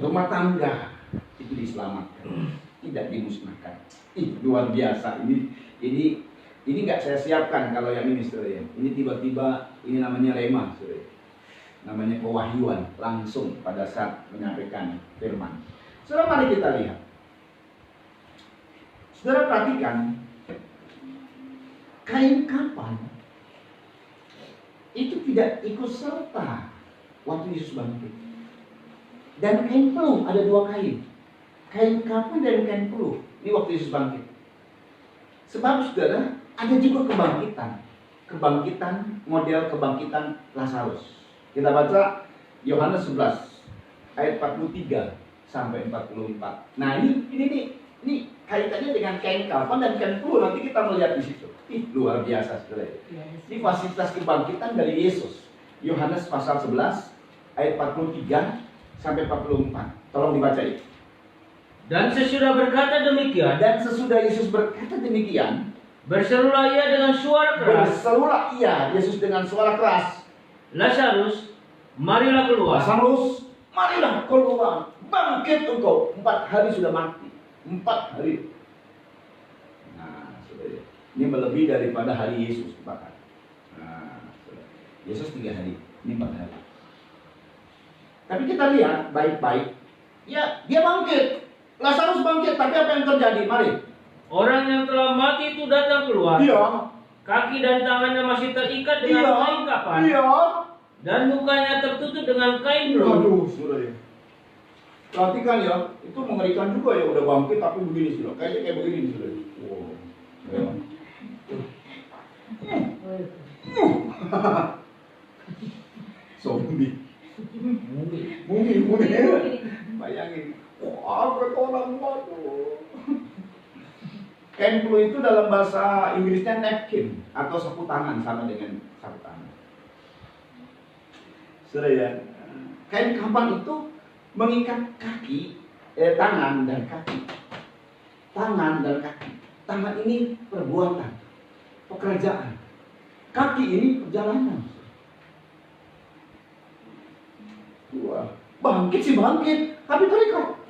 rumah tangga itu diselamatkan, tidak dimusnahkan. Luar biasa. Ini nggak saya siapkan kalau yang ini, saudara ya. Ini tiba-tiba, ini namanya rema, saudara. Namanya pewahyuan langsung pada saat menyampaikan firman. Saudara, mari kita lihat. Saudara perhatikan, kain kapan itu tidak ikut serta waktu Yesus bangkit. Dan kain peluh, ada dua kain. Kain kapan dan kain peluh. Ini waktu Yesus bangkit. Sebab saudara, ada juga kebangkitan. Kebangkitan, model kebangkitan Lazarus. Kita baca Yohanes 11 ayat 43 sampai 44. Nah, ini kaitannya dengan kain kafan dan kain peluh. Nanti kita melihat di situ. Luar biasa, saudara. Ini fasilitas kebangkitan dari Yesus. Yohanes pasal 11 ayat 43 sampai 44. Tolong dibaca itu. Dan sesudah berkata demikian, Dan sesudah Yesus berkata demikian, berserulah ia dengan suara keras, berserulah ia, Yesus dengan suara keras, Lazarus, marilah keluar. Lazarus, marilah keluar, bangkit engkau. 4 hari sudah mati, 4 hari. Nah, saudara, ini melebihi daripada hari Yesus 4 hari. Nah, saudara, Yesus 3 hari, ini 4 hari. Tapi kita lihat baik-baik, ya dia bangkit, Lazarus bangkit, tapi apa yang terjadi? Mari. Orang yang telah mati itu datang keluar. Iya. Kaki dan tangannya masih terikat dengan Iya. kain kapan, Iya. dan mukanya tertutup dengan kain belum. Aduh, saudara ya. Perhatikan ya, itu mengerikan juga ya, udah bangkit tapi begini saudara. Kayaknya kayak begini saudara. Wow. Ya. Zombie. Mungkin ya. Bayangin. Wah, kata orang waduh. Kain flu itu dalam bahasa Inggrisnya napkin atau sapu tangan, sama dengan sapu tangan. Saudara ya, kain kapan itu mengikat kaki, tangan dan kaki. Tangan dan kaki. Tangan ini perbuatan, pekerjaan. Kaki ini perjalanan. Wah, bangkit sih bangkit, tapi terikat.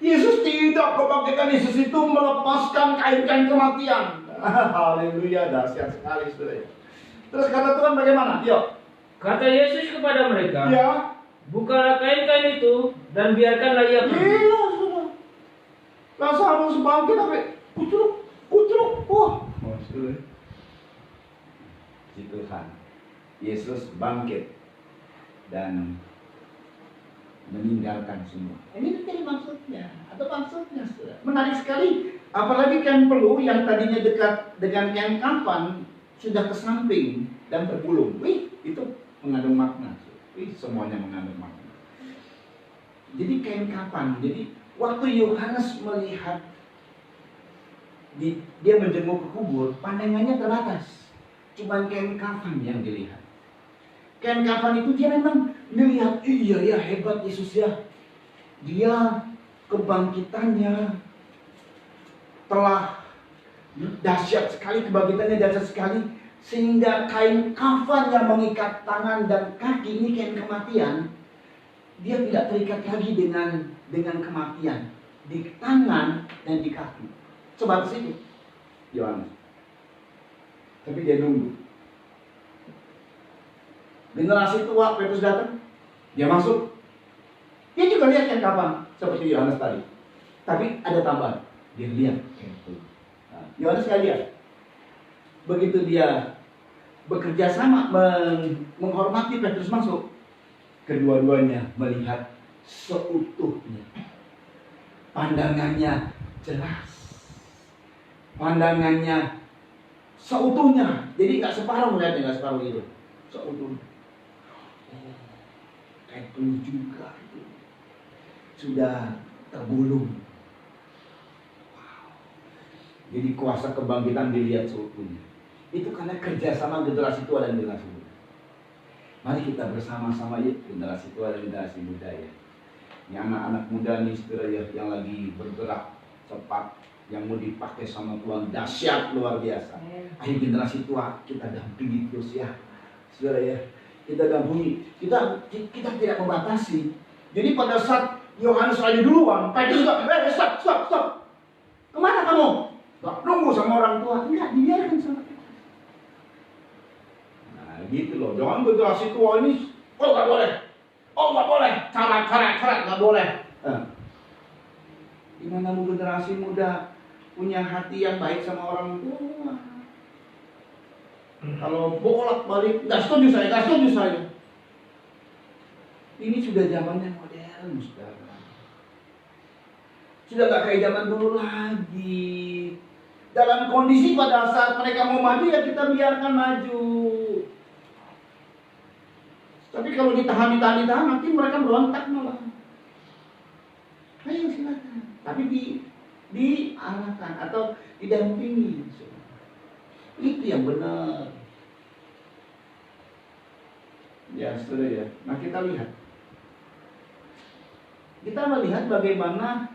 Yesus tidak, kebangkitan Yesus itu melepaskan kain-kain kematian. Haleluya, dahsyat sekali saudara. Terus kata Tuhan bagaimana? Yuk. Kata Yesus kepada mereka, Ya. bukalah kain-kain itu dan biarkanlah ia pergi. Iya, saudara. Lazarus bangkit tapi kucuruk. Wah. Saudara. Si Tuhan, Yesus bangkit dan meninggalkan semua. Ini dari maksudnya, atau maksudnya saudara. Menarik sekali. Apalagi kain peluh yang tadinya dekat dengan kain kapan sudah ke samping dan tergulung. Wih, itu mengandung makna. Wih, semuanya mengandung makna. Jadi kain kapan. Jadi waktu Yohanes melihat dia menjenguk ke kubur, pandangannya terbatas. Cuma kain kafan yang dilihat. Kain kafan itu dia memang melihat, iya ya hebat Yesus ya. Dia kebangkitannya telah dahsyat sekali, kebangkitannya dahsyat sekali. Sehingga kain kafan yang mengikat tangan dan kaki, ini kain kematian, dia tidak terikat lagi dengan kematian di tangan dan di kaki. Coba ke situ, Yohanes. Tapi dia nunggu. Generasi tua Petrus datang, dia masuk. Dia juga lihat kain kapan seperti Yohanes tadi. Tapi ada tambahan, dia lihat kain itu. Yohanes nggak lihat. Begitu dia bekerja sama menghormati Petrus masuk, kedua-duanya melihat seutuhnya. Pandangannya jelas. Pandangannya seutuhnya. Jadi nggak separuh melihatnya, nggak separuh itu. Seutuhnya. Kayak peluh juga itu. Sudah tergulung. Wow. Jadi kuasa kebangkitan dilihat seutuhnya. Itu karena kerjasama generasi tua dan generasi muda. Mari kita bersama-sama ya, generasi tua dan generasi muda ya. Ini anak-anak muda nih saudara ya, yang lagi bergerak cepat, yang mau dipakai sama Tuhan dahsyat luar biasa. Ayo generasi tua kita dampingi terus ya, saudara ya. Kita dampingi, kita tidak membatasi. Jadi pada saat Yohanes lagi duluan, Petrus juga, stop. Kemana kamu? Gak nunggu sama orang tua, enggak, dibiarkan sama kita. Nah gitu loh, jangan generasi tua ini, gak boleh, carat, gak boleh. Gimana mau generasi muda punya hati yang baik sama orang tua? Kalau bolak-balik, gak setuju saya. Ini sudah zamannya modern, saudara. Sudah gak kayak zaman dulu lagi. Dalam kondisi pada saat mereka mau maju, ya kita biarkan maju. Tapi kalau ditahan, nanti mereka berontak malah. Ayo silakan. Tapi diarahkan atau didampingi. Itu yang benar. Ya, saudara ya. Nah kita lihat. kita melihat bagaimana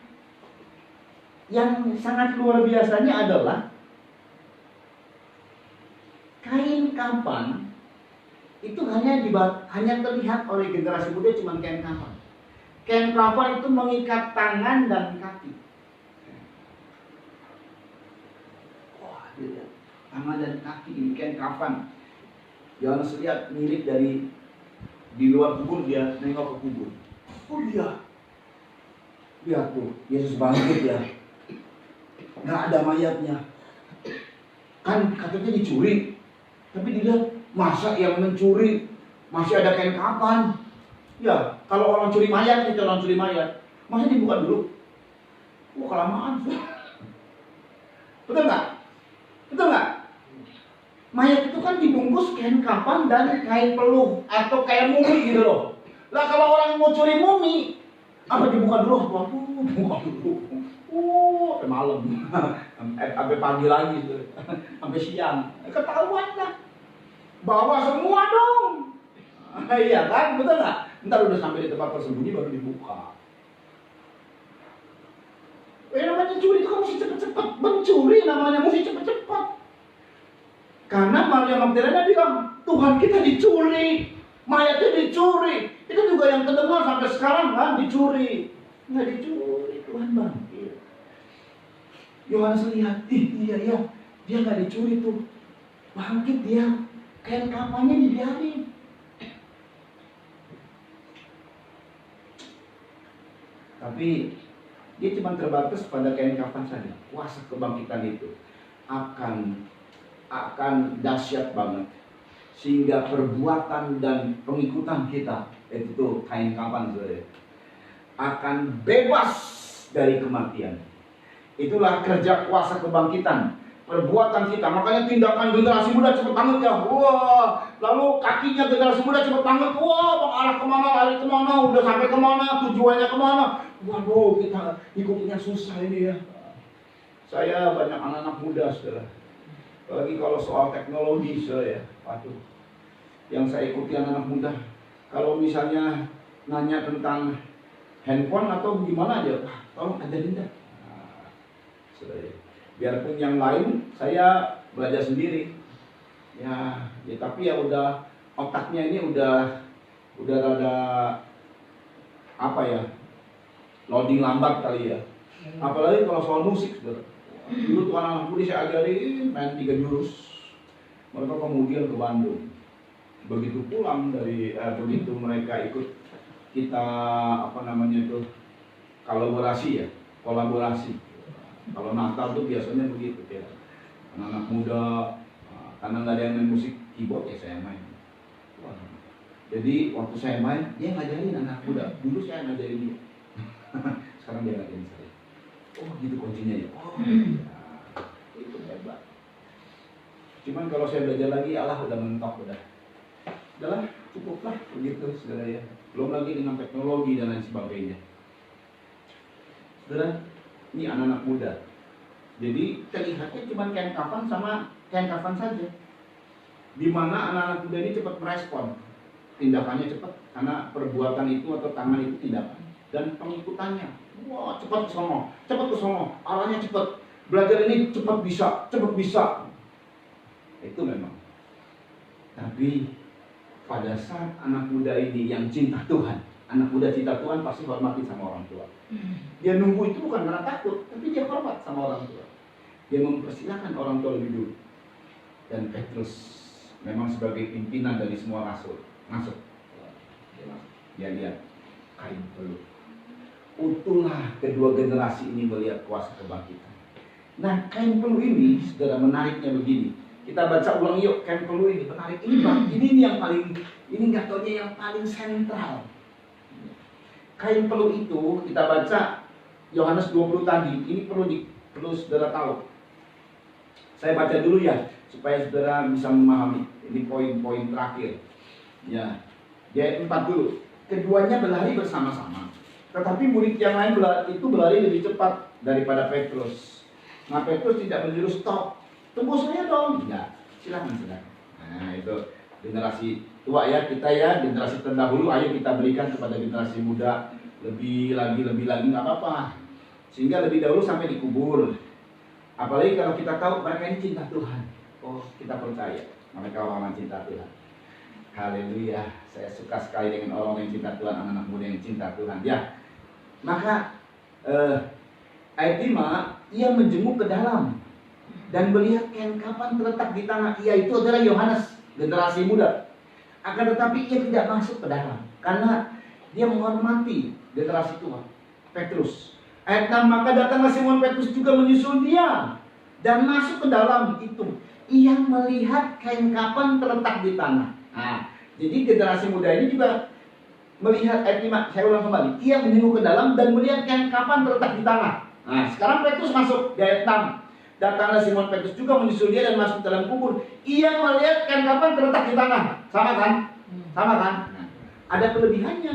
yang sangat luar biasanya adalah kain kafan itu hanya terlihat oleh generasi muda cuma kain kafan. Kain kafan itu mengikat tangan dan kaki. Wah, lihat tangan dan kaki ini kain kafan. Yohanes lihat mirip dari di luar kubur, dia nengok ke kubur. Oh iya, lihat tuh Yesus bangkit ya. Nggak ada mayatnya. Kan katanya dicuri. Tapi dilihat, masa yang mencuri masih ada kain kafan? Ya, kalau orang curi mayat, itu orang curi mayat, masa dibuka dulu? Wah, kelamaan. Betul nggak? Betul nggak? Mayat itu kan dibungkus kain kafan dan kain peluh atau kayak mumi gitu loh. Lah kalau orang mau curi mumi, apa dibuka dulu? Buka dulu. Sampai malam, sampai pagi lagi tuh, sampai siang. Ketahuan lah. Bawa semua dong. Iya kan, betul nggak? Ntar udah sampai di tempat tersembunyi baru dibuka. Namanya curi itu kan mesti cepet-cepet. Mencuri namanya mesti cepet-cepet. Karena Maria Magdalena bilang, Tuhan kita dicuri, mayatnya dicuri. Itu juga yang terdengar sampai sekarang kan, dicuri. Nggak dicuri, Tuhan bangkit. Yohanes lihat, iya, dia nggak dicuri tuh. Bangkit dia, kain kafannya dibiarin. Tapi dia cuma terbatas pada kain kafan saja. Kuasa kebangkitan itu akan dahsyat banget, sehingga perbuatan dan pengikutan kita, itu kain kafan saudara, akan bebas dari kematian. Itulah kerja kuasa kebangkitan, perbuatan kita. Makanya tindakan generasi muda cepet banget ya. Wah, lalu kakinya generasi muda cepet banget. Wah, mengarah kemana, lari kemana, udah sampai kemana, tujuannya kemana. Waduh, kita ikutnya susah ini ya. Saya banyak anak-anak muda, saudara. Apalagi kalau soal teknologi, saudara ya. Waduh, yang saya ikuti anak-anak muda, kalau misalnya nanya tentang handphone atau gimana aja, tolong ajarin dah. Saudara, biarpun yang lain saya belajar sendiri. Ya, tapi ya udah otaknya ini udah rada apa ya? Loading lambat kali ya. Apalagi kalau soal musik, saudara. Dulu tuh anak-anak muda saya ajarin main 3 jurus. Mereka kemudian ke Bandung. Begitu pulang dari begitu mereka ikut kita kolaborasi. Kalau Natal tuh biasanya begitu ya. Anak-anak muda karena nggak ada yang main musik keyboard ya saya main. Jadi waktu saya main dia ngajarin anak muda. Dulu saya ngajarin dia. Sekarang dia ngajarin saya. Oh gitu kuncinya ya. Oh ya. Itu hebat. Cuman kalau saya belajar lagi Allah udah mentok udah. Udahlah cukuplah begitu saudara ya. Belum lagi dengan teknologi dan lain sebagainya. Saudara, ini anak-anak muda. Jadi terlihatnya cuma kain kafan sama kain kafan saja. Di mana anak-anak muda ini cepat merespon. Tindakannya cepat karena perbuatan itu atau tangan itu tindakan. Dan pengikutannya, wah cepat ke sono, arahnya cepat. Belajar ini cepat bisa. Itu memang. Tapi pada saat anak muda ini yang cinta Tuhan, anak muda cinta Tuhan pasti hormati sama orang tua. Dia nunggu itu bukan karena takut, tapi dia hormat sama orang tua. Dia mempersilahkan orang tua lebih dulu. Dan Petrus memang sebagai pimpinan dari semua rasul masuk. Dia lihat kain peluh. Utuhlah kedua generasi ini melihat kuasa kebangkitan. Nah, kain peluh ini, saudara, menariknya begini. Kita baca ulang yuk, kain peluh ini menarik. Ini yang paling, ini nggak taunya yang paling sentral. Kain peluh itu kita baca Yohanes 20 tadi. Ini perlu saudara tahu. Saya baca dulu ya supaya saudara bisa memahami. Ini poin-poin terakhir. Ya, ayat 4 dulu. Keduanya berlari bersama-sama. Tetapi murid yang lain berlari lebih cepat daripada Petrus. Nah, Petrus tidak menyuruh stop. Tunggu saya dong. Ya, silakan. Nah, itu generasi tua ya, kita ya, generasi terdahulu, ayo kita berikan kepada generasi muda lebih lagi nggak apa-apa. Sehingga lebih dahulu sampai dikubur. Apalagi kalau kita tahu mereka ini cinta Tuhan. Oh, kita percaya mereka orang-orang cinta Tuhan. Haleluya. Saya suka sekali dengan orang yang cinta Tuhan, anak-anak muda yang cinta Tuhan. Ya. Maka ayat 5, ia menjenguk ke dalam dan melihat kain kafan terletak di tanah. Ia itu adalah Yohanes, generasi muda. Akan tetapi ia tidak masuk ke dalam karena dia menghormati generasi tua, Petrus. Ayat 6, maka datanglah Simon Petrus juga menyusul dia dan masuk ke dalam itu. Ia melihat kain kafan terletak di tanah. Nah, jadi generasi muda ini juga melihat ayat 5, saya ulang kembali. Ia menjenguk ke dalam dan melihat kain kafan terletak di tanah. Nah, sekarang Petrus masuk di ayat 6. Datanglah Simon Petrus juga menyusul dia dan masuk dalam kubur. Ia melihat kain kafan terletak di tanah. Sama kan? Sama kan? Ada kelebihannya.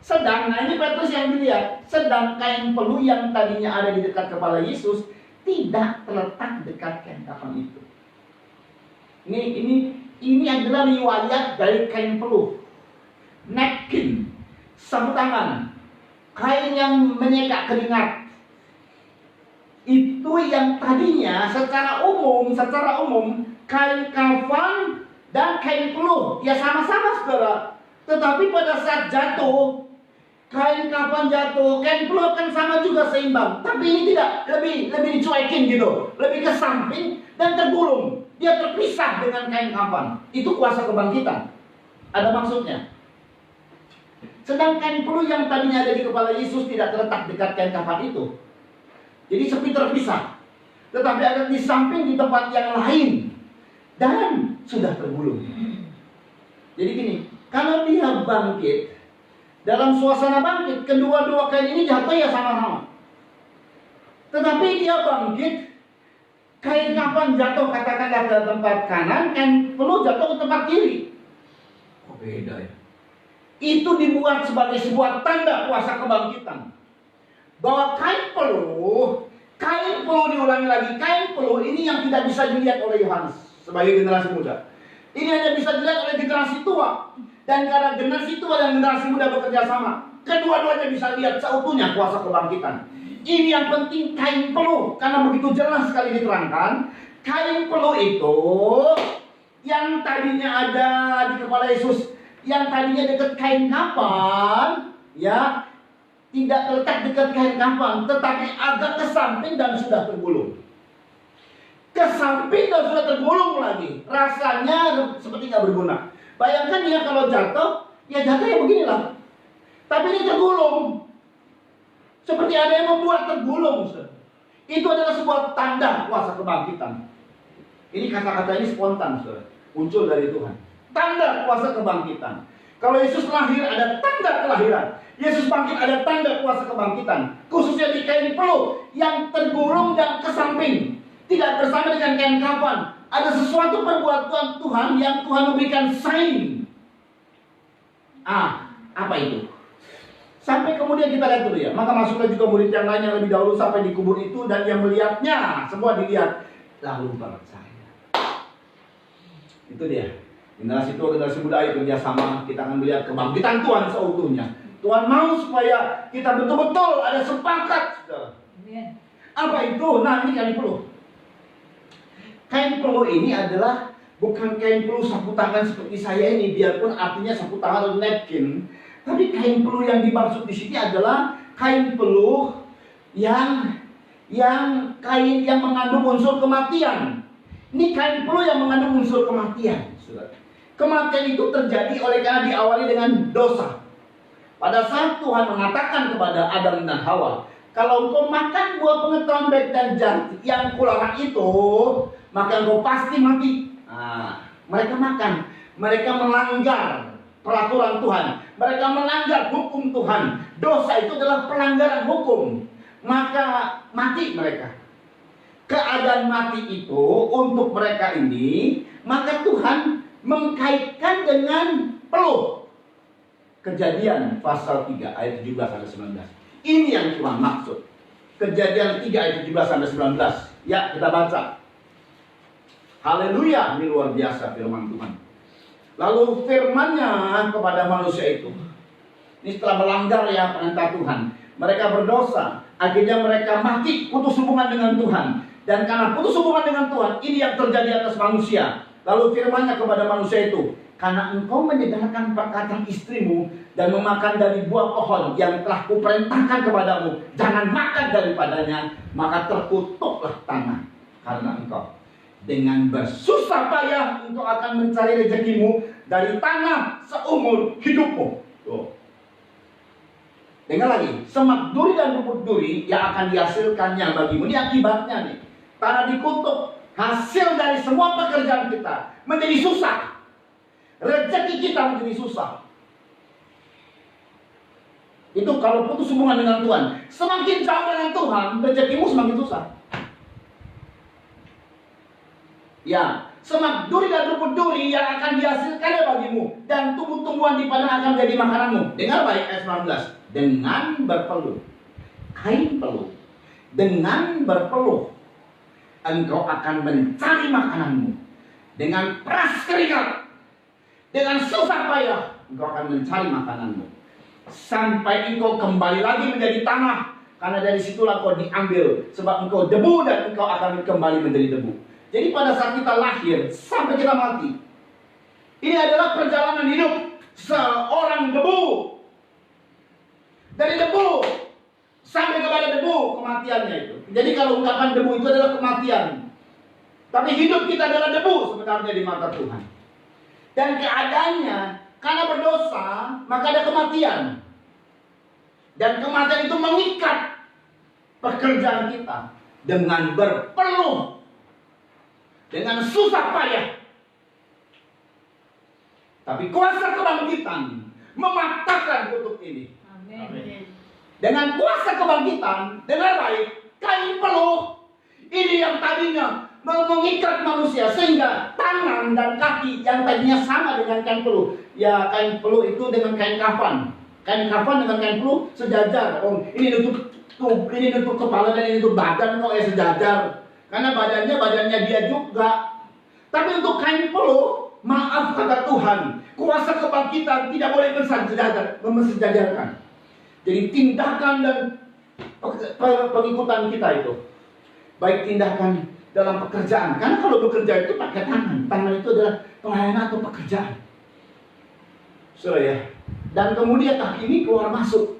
Sedang, nah ini Petrus yang dilihat. Sedang kain peluh yang tadinya ada di dekat kepala Yesus tidak terletak dekat kain kafan itu. Ini adalah riwayat dari kain peluh. Napkin, sapu tangan, kain yang menyeka keringat. Itu yang tadinya secara umum kain kafan dan kain peluh ya sama-sama, saudara. Tetapi pada saat jatuh, kain kafan jatuh, kain peluh akan sama juga seimbang. Tapi ini tidak, lebih dicuekin gitu, lebih ke samping dan tergulung. Dia terpisah dengan kain kafan. Itu kuasa kebangkitan. Ada maksudnya. Sedang kain peluh yang tadinya ada di kepala Yesus tidak terletak dekat kain kafan itu. Jadi sepi terpisah. Tetapi ada di samping di tempat yang lain. Dan sudah tergulung. Jadi gini, kalau dia bangkit, dalam suasana bangkit, kedua-dua kain ini jatuh ya sama-sama. Tetapi dia bangkit, kain kafan jatuh katakanlah ke tempat kanan, kain peluh jatuh ke tempat kiri. Kok beda ya? Itu dibuat sebagai sebuah tanda kuasa kebangkitan. Bahwa kain peluh diulangi lagi, kain peluh ini yang tidak bisa dilihat oleh Yohanes sebagai generasi muda. Ini hanya bisa dilihat oleh generasi tua. Dan karena generasi tua dan generasi muda bekerja sama, kedua-duanya bisa lihat seutuhnya kuasa kebangkitan. Ini yang penting, kain peluh, karena begitu jelas sekali diterangkan. Kain peluh itu yang tadinya ada di kepala Yesus, yang tadinya dekat kain kafan, ya, tidak terletak dekat kain kafan, tetapi agak ke samping dan sudah tergulung. Ke samping dan sudah tergulung lagi. Rasanya seperti nggak berguna. Bayangkan ya kalau jatuh, ya jatuh ya beginilah. Tapi ini tergulung. Seperti ada yang membuat tergulung. Itu adalah sebuah tanda kuasa kebangkitan. Ini kata-kata ini spontan, muncul dari Tuhan. Tanda kuasa kebangkitan. Kalau Yesus lahir ada tanda kelahiran. Yesus bangkit ada tanda kuasa kebangkitan. Khususnya di kain peluh yang tergulung dan ke samping. Tidak bersama dengan kain kafan. Ada sesuatu perbuatan Tuhan yang Tuhan memberikan sign. Apa itu? Sampai kemudian kita lihat dulu ya. Maka masuklah juga murid yang lain yang lebih dahulu sampai di kubur itu. Dan yang melihatnya, semua dilihat. Lalu percaya. Itu dia. Generasi tua, generasi muda, ayo kerjasama. Kita akan melihat kebangkitan Tuhan seutuhnya. Tuhan mau supaya kita betul-betul ada sepakat. Apa itu? Nah, ini kain peluh. Kain peluh ini adalah bukan kain peluh sapu tangan seperti saya ini, biarpun artinya sapu tangan atau napkin. Tapi kain peluh yang dimaksud di sini adalah kain peluh yang kain yang mengandung unsur kematian. Ini kain peluh yang mengandung unsur kematian. Kematian itu terjadi oleh karena diawali dengan dosa. Pada saat Tuhan mengatakan kepada Adam dan Hawa, kalau engkau makan buah pengetahuan baik dan jahat yang kularang itu, maka engkau pasti mati. Mereka makan, mereka melanggar peraturan Tuhan, mereka melanggar hukum Tuhan. Dosa itu adalah pelanggaran hukum, maka mati mereka. Keadaan mati itu untuk mereka ini, maka Tuhan mengkaitkan dengan peluh. Kejadian pasal 3 ayat 17 sampai 19. Ini yang Tuhan maksud. Kejadian 3 ayat 17 sampai 19. Ya, kita baca. Haleluya, ini luar biasa firman Tuhan. Lalu firman-Nya kepada manusia itu, Ini setelah melanggar ya perintah Tuhan. Mereka berdosa, akhirnya mereka mati, putus hubungan dengan Tuhan. Dan karena putus hubungan dengan Tuhan, ini yang terjadi atas manusia. Lalu firman-Nya kepada manusia itu, karena engkau mendengarkan perkataan istrimu dan memakan dari buah pohon yang telah kuperintahkan kepadamu, jangan makan daripadanya, maka terkutuklah tanah karena engkau. Dengan bersusah payah engkau akan mencari rezekimu dari tanah seumur hidupmu. Tuh. Dengar lagi, semak duri dan rumput duri yang akan dihasilkannya bagimu. Ini akibatnya nih. Tanah dikutuk, hasil dari semua pekerjaan kita menjadi susah. Rezeki kita menjadi susah. Itu kalau putus hubungan dengan Tuhan. Semakin jauh dengan Tuhan, rezekimu semakin susah. Ya, semak duri dan rumput duri yang akan dihasilkannya bagimu, dan tumbuh-tumbuhan di padang akan menjadi makananmu. Dengar baik ayat 19. Dengan berpeluh, kain peluh, dengan berpeluh, engkau akan mencari makananmu. Dengan peras keringat, dengan susah payah, engkau akan mencari makananmu. Sampai engkau kembali lagi menjadi tanah, karena dari situlah kau diambil. Sebab engkau debu dan engkau akan kembali menjadi debu. Jadi pada saat kita lahir sampai kita mati, ini adalah perjalanan hidup seorang debu. Dari debu sampai kepada debu, kematiannya itu. Jadi kalau ungkapan debu itu adalah kematian. Tapi hidup kita adalah debu sebenarnya di mata Tuhan. Dan keadaannya, karena berdosa, maka ada kematian. Dan kematian itu mengikat pekerjaan kita dengan berpeluh, dengan susah payah. Tapi kuasa kebangkitan mematahkan kutuk ini. Amin. Dengan kuasa kebangkitan, dengar baik, kain peluh ini yang tadinya mengikat manusia sehingga tangan dan kaki yang tadinya sama dengan kain peluh. Ya, kain peluh itu dengan kain kafan. Kain kafan dengan kain peluh sejajar. Oh, ini nutup kepala dan ini nutup badan kok sejajar. Karena badannya dia juga. Tapi untuk kain peluh, maaf kata Tuhan, kuasa kebangkitan tidak boleh mensejajarkan. Jadi tindakan dan pengikutan kita itu, baik tindakan dalam pekerjaan. Karena kalau bekerja itu pakai tangan. Tangan itu adalah pelayanan atau pekerjaan. Ya. Dan kemudian kaki ini keluar masuk.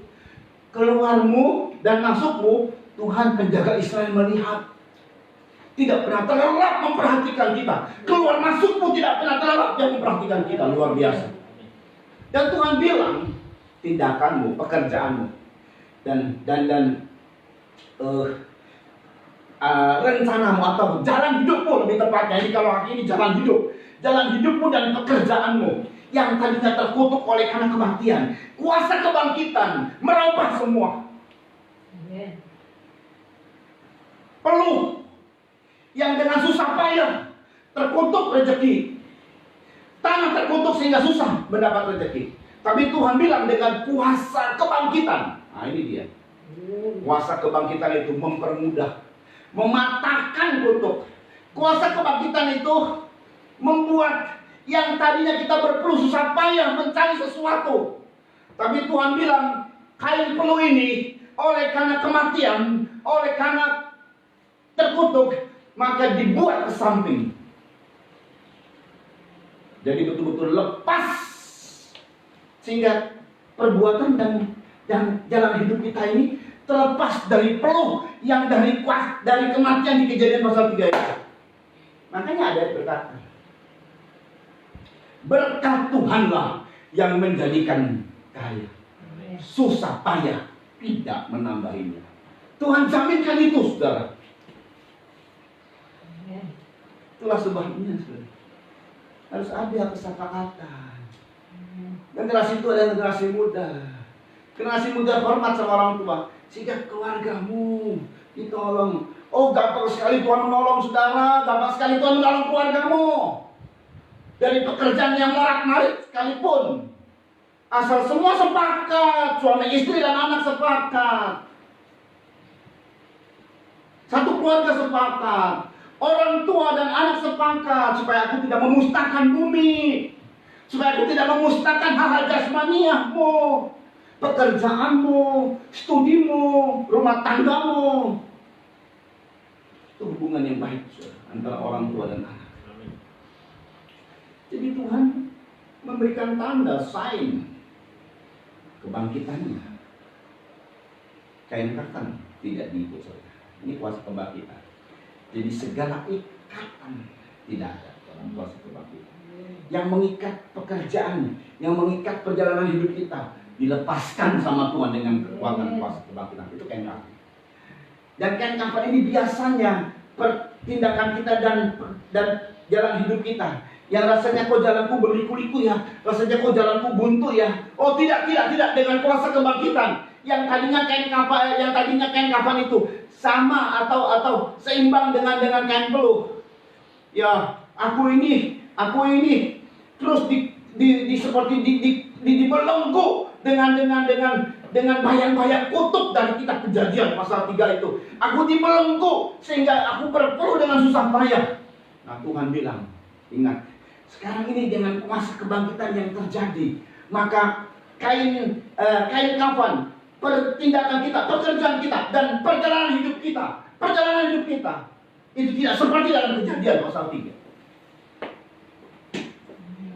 Keluarmu dan masukmu, Tuhan penjaga Israel melihat. Tidak pernah terlelap memperhatikan kita. Keluar masukmu tidak pernah terlelap yang memperhatikan kita. Luar biasa. Dan Tuhan bilang, tindakanmu, pekerjaanmu, dan rencanamu atau jalan hidupmu lebih tepatnya. Ini kalau ini jalan hidupmu dan pekerjaanmu yang tadinya terkutuk oleh karena kematian, kuasa kebangkitan merubah semua. Peluh yang dengan susah payah terkutuk rezeki, tanah terkutuk sehingga susah mendapat rezeki. Tapi Tuhan bilang dengan kuasa kebangkitan. Nah ini dia. Kuasa kebangkitan itu mempermudah, mematahkan kutuk. Kuasa kebangkitan itu membuat yang tadinya kita berpeluh susah payah mencari sesuatu. Tapi Tuhan bilang, kain peluh ini oleh karena kematian, oleh karena terkutuk, maka dibuat ke samping. Jadi betul-betul lepas. Sehingga perbuatan dan jalan hidup kita ini terlepas dari peluh yang dari kematian di Kejadian pasal 3 itu. Makanya ada berkata, berkat Tuhanlah yang menjadikan kaya. Susah payah tidak menambahinya. Tuhan jaminkan itu, saudara. Itulah sebabnya, saudara, harus ada kesepakatan. Generasi itu adalah generasi muda. Generasi muda hormat sama orang tua, sehingga keluargamu ditolong. Oh, gampang sekali Tuhan menolong saudara, gampang sekali Tuhan menolong keluargamu. Dari pekerjaan yang morat-marit sekalipun, asal semua sepakat, suami istri dan anak sepakat, satu keluarga sepakat, orang tua dan anak sepakat, supaya aku tidak memusnahkan bumi, supaya aku tidak memusnahkan hal-hal jasmaniahmu, pekerjaanmu, studimu, rumah tanggamu. Itu hubungan yang baik, saudara, antara orang tua dan anak. Jadi Tuhan memberikan tanda, sign kebangkitannya. Kain kafan tidak diikut, saudara. Ini kuasa kebangkitan. Jadi segala ikatan tidak ada dalam kuasa kebangkitan. Yang mengikat pekerjaan, yang mengikat perjalanan hidup kita, dilepaskan sama Tuhan dengan kekuatan kuasa kebangkitan. Itu kain kafan. Dan kain kafan ini biasanya pertindakan kita dan jalan hidup kita. Yang rasanya kok jalanku berliku-liku ya, rasanya kok jalanku buntu ya. Oh tidak, dengan kuasa kebangkitan. Yang tadinya kain kafan itu sama atau seimbang dengan kain peluh. Ya, aku ini terus seperti dibelenggu dengan bayang-bayang kutuk dari kitab Kejadian pasal 3 itu. Aku dibelenggu sehingga aku berpeluh dengan susah payah. Nah, Tuhan bilang, ingat, sekarang ini dengan kuasa kebangkitan yang terjadi, maka kain kafan, pertindakan kita, pekerjaan kita, dan perjalanan hidup kita itu tidak seperti dalam Kejadian pasal 3.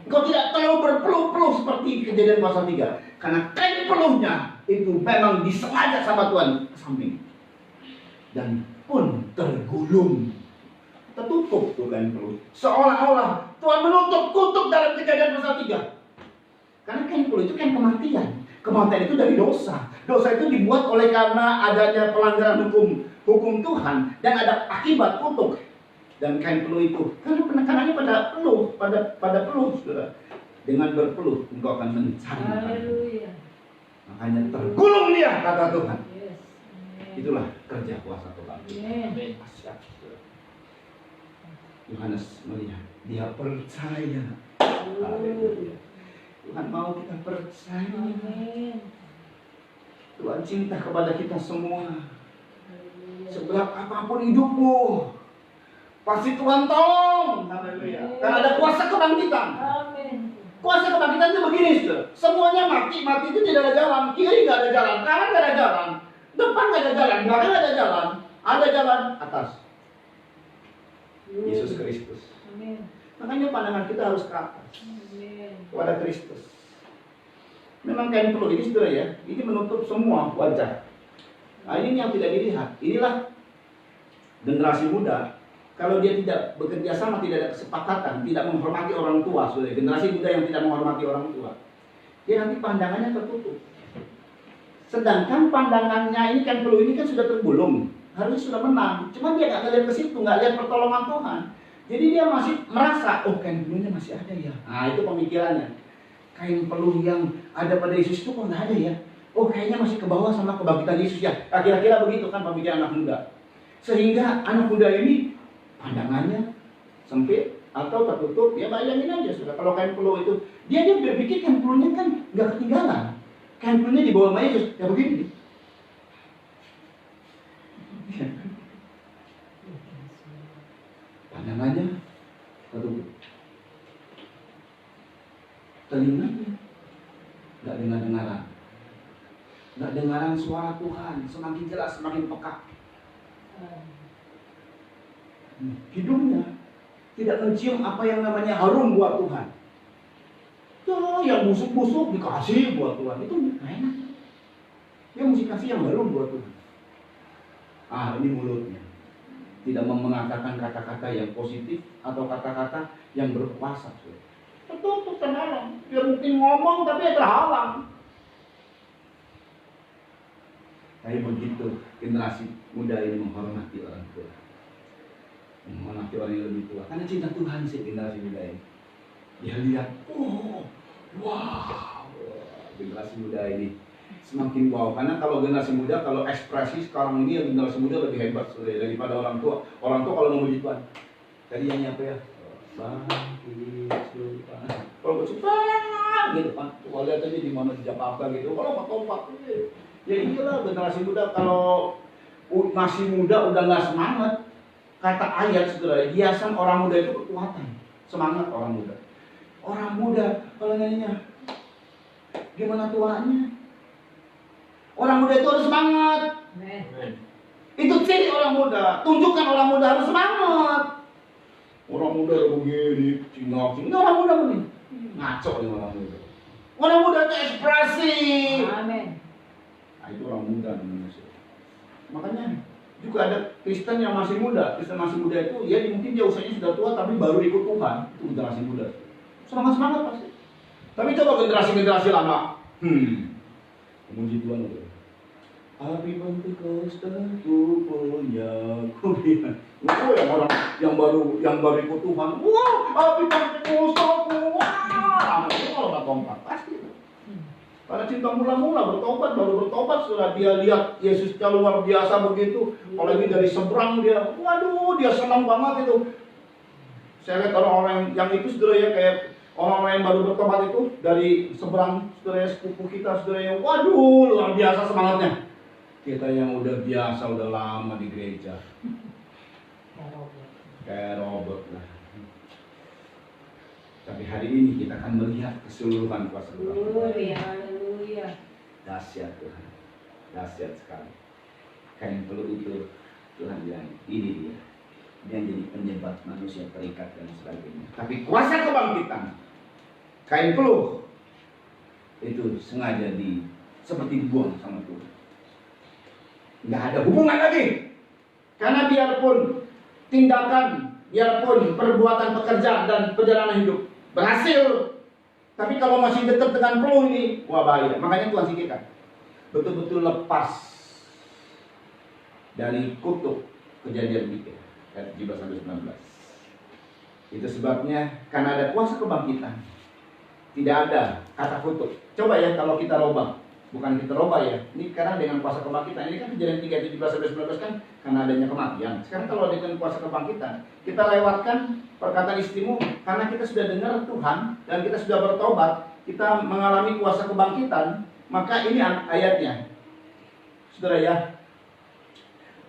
Kau tidak terlalu berpeluh-peluh seperti Kejadian pasal 3, karena kain peluhnya itu memang disengaja sama Tuhan ke samping dan pun tergulung, tertutup tuh kain peluh, seolah-olah Tuhan menutup kutuk dalam Kejadian pasal 3. Karena kain peluh itu kan kematian. Kematian itu dari dosa. Dosa itu dibuat oleh karena adanya pelanggaran hukum Tuhan dan ada akibat kutuk. Dan kain peluh itu karena penekanannya pada peluh, saudara. Dengan berpeluh engkau akan mencari. Haleluya. Makanya tergulung dia, kata Tuhan. Yes. Itulah kerja kuasa kebangkitan. Amen. Yohanes melihat, dia percaya. Haleluya. Tuhan mau kita percaya. Amin. Tuhan cinta kepada kita semua. Haleluya. Seberat apapun hidupmu, pasti Tuhan tolong. Haleluya. Karena ada kuasa kebangkitan. Amin. Kuasa kebangkitan itu begini, saudara. Semuanya mati itu tidak ada jalan. Kiri nggak ada jalan, kanan nggak ada jalan, depan nggak ada jalan, belakang nggak ada jalan. Ada jalan atas. Yesus Kristus. Amin. Makanya pandangan kita harus ke atas, Amin. kepada Kristus. Memang kain peluh ini, saudara ya, ini menutup semua wajah. Nah, ini yang tidak dilihat. Inilah generasi muda. Kalau dia tidak bekerja sama, tidak ada kesepakatan, tidak menghormati orang tua, saudara. Generasi muda yang tidak menghormati orang tua, dia nanti pandangannya tertutup. Sedangkan pandangannya ini kan peluh ini kan sudah tergulung, harusnya sudah menang. Cuma dia nggak ngeliat ke situ, nggak lihat pertolongan Tuhan. Jadi dia masih merasa, oh kain peluhnya masih ada ya. Nah itu pemikirannya. Kain peluh yang ada pada Yesus itu kok nggak ada ya. Oh kayaknya masih ke bawah sama kebangkitan Yesus ya. Kira-kira begitu kan pemikiran anak muda. Sehingga anak muda ini pandangannya sempit atau tertutup. Ya bayangin aja sudah. Kalau kain peluh itu, dia berpikir kain peluhnya kan nggak ketinggalan. Kain peluhnya di bawah Yesus, ya begini. Pandangannya tertutup. Telinganya nggak dengar-dengaran. Nggak dengaran suara Tuhan. Semakin jelas, semakin peka. Hidungnya tidak mencium apa yang namanya harum buat Tuhan. Ya, yang busuk-busuk dikasih buat Tuhan. Itu enak. Dia mesti kasih yang harum buat Tuhan. Ah, ini mulutnya. Tidak mengatakan kata-kata yang positif atau kata-kata yang berkuasa. Tertutup, terhalang. Dia mungkin ngomong tapi ya terhalang. Kayak begitu generasi muda ini menghormati orang tua. Menghormati orang yang lebih tua. Karena cinta Tuhan sih generasi muda ini. Dia lihat, oh, wow, generasi muda ini semakin wow. Karena kalau generasi muda, kalau ekspresi sekarang ini generasi muda lebih hebat daripada orang tua. Orang tua kalau memuji Tuhan, tadi yang apa ya? Bangkit, kalau bersumpah gitu kan, kalau lihat aja di mana di Jakarta gitu, kalau foto ya iyalah generasi muda kalau masih muda udah nggak semangat. Kata ayat saudara, hiasan orang muda itu kekuatan, semangat orang muda. Orang muda kalau nyanyinya gimana tuanya, Orang muda itu harus semangat. Amin. Itu ciri orang muda. Tunjukkan orang muda harus semangat. Orang muda begini, cingok. Ini orang muda begini. Ngaco nih orang muda. Orang muda itu ekspresi. Amin. Nah, itu orang muda namanya. Makanya juga ada Kristen yang masih muda. Kristen masih muda itu, ya mungkin dia usianya sudah tua tapi baru ikut Tuhan. Itu generasi muda. Semangat pasti. Tapi coba generasi lama. Memuji Tuhan itu. Happy Pentecostalku punya kuliah. Oh, yang baru ikut Tuhan. Wah, Happy Pentecostalku. Wah, itu kalau nggak kompak pasti. Karena cinta mula-mula baru bertobat setelah dia lihat Yesusnya luar biasa begitu. Apalagi dari seberang dia, waduh, dia senang banget itu. Saya lihat orang-orang yang itu saudara ya, kayak orang-orang yang baru bertobat itu dari seberang saudara ya, sepupu kita saudara ya, waduh, luar biasa semangatnya. Kita yang udah biasa, udah lama di gereja, kayak Robert lah. Tapi hari ini kita akan melihat keseluruhan kuasa Tuhan. Haleluya. Dahsyat Tuhan, dahsyat sekali. Kain peluh itu Tuhan bilang, ini dia yang jadi penyebab manusia terikat dan sebagainya. Tapi kuasa kebangkitan, kain peluh itu sengaja seperti dibuang sama Tuhan. Nggak ada hubungan lagi. Karena biarpun tindakan, biarpun perbuatan pekerjaan dan perjalanan hidup berhasil, tapi kalau masih dekat dengan peluh ini, wah bahaya. Makanya Tuhan singkirkan. Betul-betul lepas dari kutuk Kejadian 3 ayat 17-19. Itu sebabnya karena ada kuasa kebangkitan, tidak ada kata kutuk. Coba ya kalau kita robah. Bukan kita robah ya. Ini karena dengan kuasa kebangkitan. Ini kan Kejadian 3 17-19 kan karena adanya kematian. Sekarang kalau dengan kuasa kebangkitan, kita lewatkan perkataan istrimu karena kita sudah dengar Tuhan dan kita sudah bertobat, kita mengalami kuasa kebangkitan, maka ini ayatnya. Saudara ya.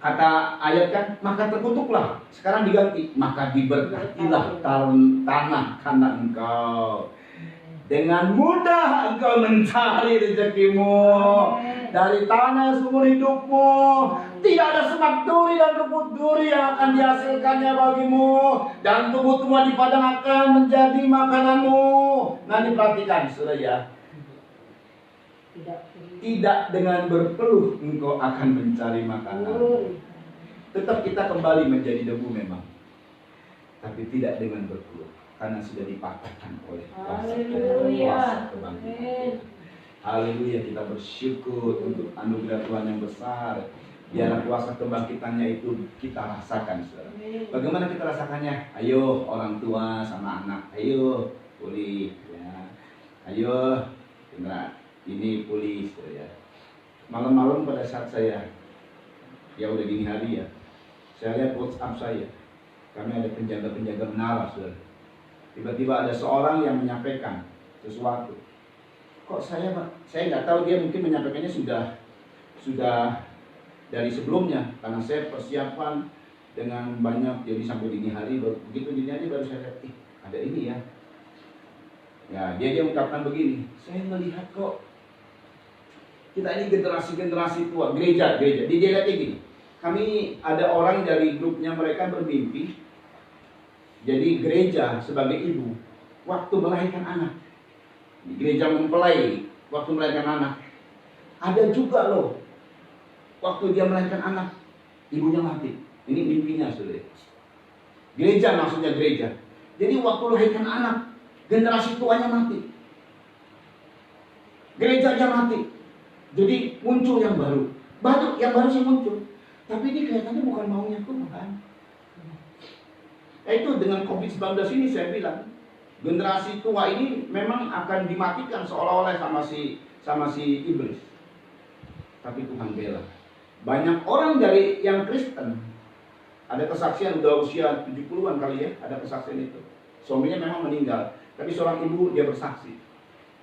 Kata ayat kan, maka terkutuklah. Sekarang diganti, maka diberkatilah tanah karena engkau. Dengan mudah engkau mencari rezekimu dari tanah seumur hidupmu. Tidak ada semak duri dan rumput duri yang akan dihasilkannya bagimu, dan tubuh tumbuhan di padang akan menjadi makananmu. Nah, diperhatikan saudara ya. Tidak dengan berpeluh engkau akan mencari makanan. Tetap kita kembali menjadi debu memang, tapi tidak dengan berpeluh. Karena sudah dipatahkan oleh kuasa kebangkitan. Haleluya, kita bersyukur untuk anugerah Tuhan yang besar. Biar kuasa kebangkitannya itu kita rasakan, saudara. Bagaimana kita rasakannya? Ayo orang tua sama anak, ayo pulih ya. Ayo ini pulih ya. Malam-malam pada saat saya, ya udah dini hari ya, saya lihat WhatsApp saya. Kami ada penjaga-penjaga menara, saudara. Tiba-tiba ada seorang yang menyampaikan sesuatu. Kok saya nggak tahu, dia mungkin menyampaikannya sudah dari sebelumnya, karena saya persiapan dengan banyak, jadi sampai dini hari, begitu dini hari baru saya lihat, ada ini ya. Ya, dia mengungkapkan begini, saya melihat kok kita ini generasi tua, gereja. Dia lihatnya gini, kami ada orang dari grupnya mereka bermimpi. Jadi gereja sebagai ibu, waktu melahirkan anak, gereja mempelai waktu melahirkan anak, ada juga loh, waktu dia melahirkan anak, ibunya mati. Ini mimpinya saudara. Gereja maksudnya gereja. Jadi waktu melahirkan anak, generasi tuanya mati, gerejanya mati. Jadi muncul yang baru sih muncul. Tapi ini kelihatannya bukan maunya Tuhan. Itu dengan COVID-19 ini saya bilang, generasi tua ini memang akan dimatikan seolah-olah sama si iblis. Tapi Tuhan bela. Banyak orang dari yang Kristen, ada kesaksian udah usia 70-an kali ya, ada kesaksian itu. Suaminya memang meninggal, tapi seorang ibu dia bersaksi.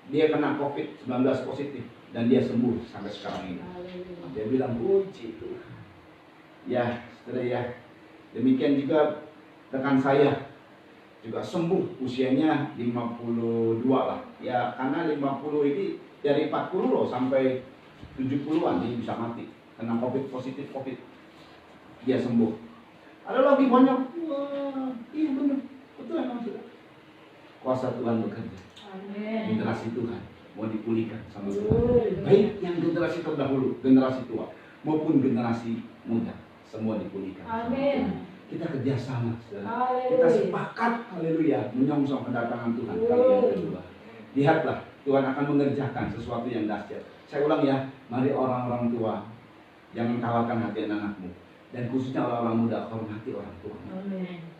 Dia kena COVID-19 positif dan dia sembuh sampai sekarang ini. Dia bilang puji Tuhan. Ya, saudara ya. Demikian juga rekan saya juga sembuh, usianya 52 lah. Ya, karena 50 ini dari 40 loh sampai 70-an dia bisa mati. Kena COVID, positif COVID. Dia sembuh. Ada lagi banyak. Wah, iya benar. Betul emang sudah. Kuasa Tuhan bekerja. Generasi Tuhan mau dipulihkan sama Tuhan. Baik yang generasi terdahulu, generasi tua, maupun generasi muda, semua dipulihkan. Amin. Kita kerjasama, saudara. Kita sepakat, haleluya, menyongsong kedatangan Tuhan kali yang kedua. Lihatlah, Tuhan akan mengerjakan sesuatu yang dahsyat. Saya ulang ya, mari orang-orang tua, jangan kalahkan hati anak-anakmu. Dan khususnya orang-orang muda, hormati orang tua.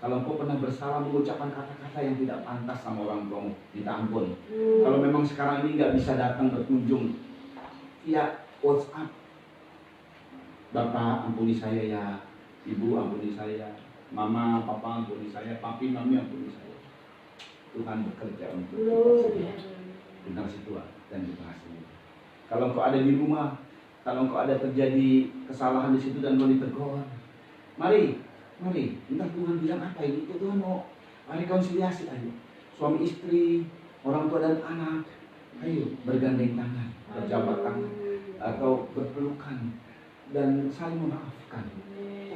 Kalau engkau pernah bersalah mengucapkan kata-kata yang tidak pantas sama orang tuamu, minta ampun. Kalau memang sekarang ini nggak bisa datang berkunjung, ya WhatsApp. Bapak ampuni saya ya, Ibu ampuni saya, Mama, Papa ampuni saya, Papi, Mami ampuni saya. Tuhan bekerja untuk kita generasi tua dan generasi muda. Kalau engkau ada di rumah, kalau engkau ada terjadi kesalahan di situ dan mau ditegur, mari, entah Tuhan bilang apa ini, Tuhan mau rekonsiliasi, ayo. Suami istri, orang tua dan anak, ayo bergandeng tangan, berjabat tangan, atau berpelukan dan saling memaafkan.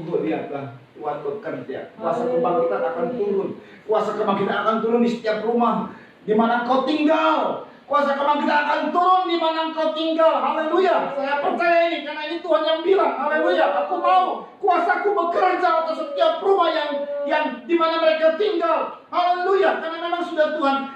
Lihatlah, Tuhan bekerja. Kuasa kebangkitan akan turun. Kuasa kebangkitan akan turun di setiap rumah di mana kau tinggal. Kuasa kebangkitan akan turun di mana engkau tinggal. Haleluya. Saya percaya ini karena ini Tuhan yang bilang. Haleluya. Aku mau kuasaku bekerja atas setiap rumah yang di mana mereka tinggal. Haleluya. Karena memang sudah Tuhan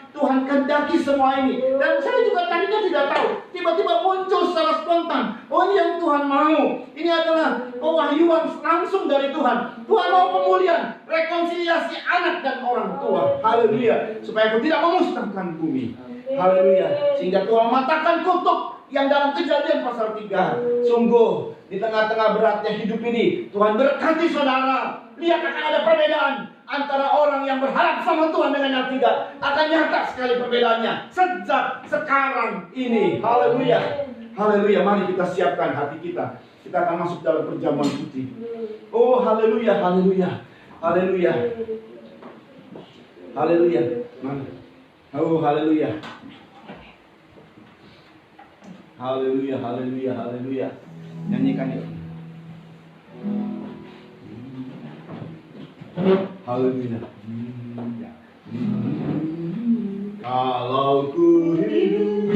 kehendaki semua ini. Dan saya juga tadinya tidak tahu. Tiba-tiba muncul secara spontan. Oh, ini yang Tuhan mau. Ini adalah pewahyuan langsung dari Tuhan. Tuhan mau pemulihan, rekonsiliasi anak dan orang tua. Haleluya. Supaya aku tidak memusnahkan bumi. Haleluya. Sehingga Tuhan mematahkan kutuk yang dalam Kejadian pasal 3. Sungguh di tengah-tengah beratnya hidup ini Tuhan berkati saudara. Lihat akan ada perbedaan antara orang yang berharap sama Tuhan dengan yang tidak. Akan nyata sekali perbedaannya sejak sekarang ini. Haleluya. Haleluya. Mari kita siapkan hati kita. Kita akan masuk dalam perjamuan suci. Oh haleluya, haleluya, haleluya, haleluya. Mari. Oh haleluya. Haleluya, haleluya, haleluya. Nyanyikan yuk. Haleluya. Kalau ku hidup,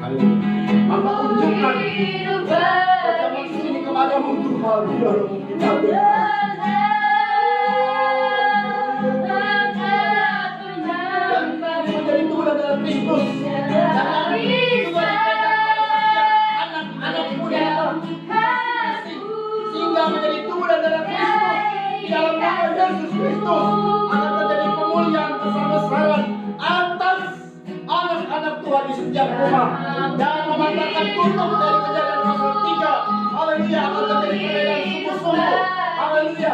haleluya. Maka tunjukkan perjamuan ini kepadamu Tuhan. Biar kita menjadi Tuhan dalam Kristus. Jangan juga anak-anak muda sehingga menjadi Tuhan dalam Kristus. Di dalam nama Yesus Kristus akan terjadi pemulihan besar-besaran atas anak-anak Tuhan di setiap rumah dan mematahkan kutuk dari Kejadian pasal 3. Haleluya. Akan terjadi perbedaan sungguh-sungguh. Haleluya.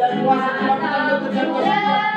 Dan kuasa kebangkitan bekerja ke setiap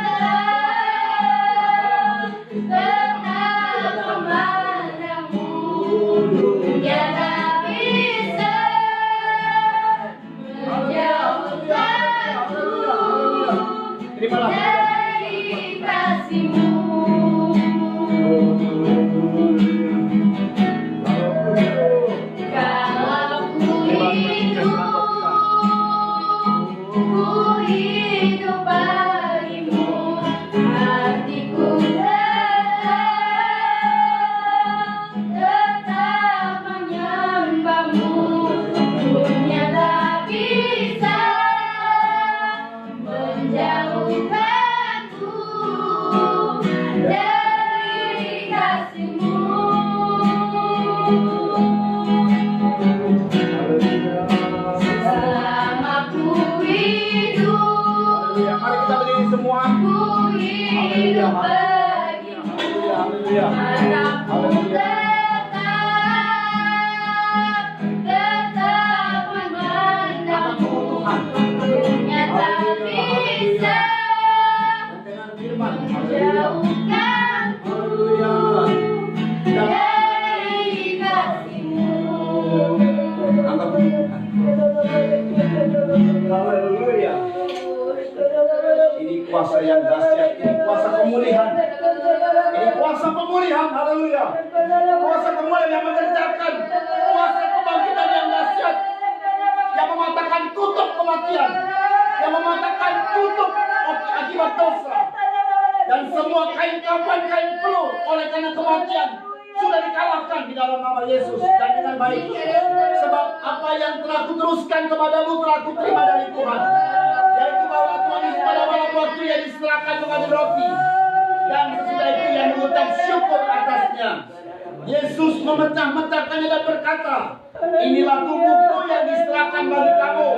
kuasa yang dahsyat, ini kuasa pemulihan. Ini kuasa pemulihan, haleluya. Kuasa pemulihan yang mengerjakan, kuasa kebangkitan yang dahsyat, yang mematahkan tutup kematian, yang mematahkan tutup akibat dosa. Dan semua kain kafan, kain peluh oleh karena kematian sudah dikalahkan di dalam nama Yesus dan dengan baik. Sebab apa yang telah kuteruskan kepadamu telah kuterima dari Tuhan, yaitu bahwa Tuhan Yesus pada malam waktu yang diserahkan mengambil roti, dan sesudah itu yang mengucap syukur atasnya. Yesus memecah-mecahkannya dan berkata, inilah tubuhku yang diserahkan bagi kamu.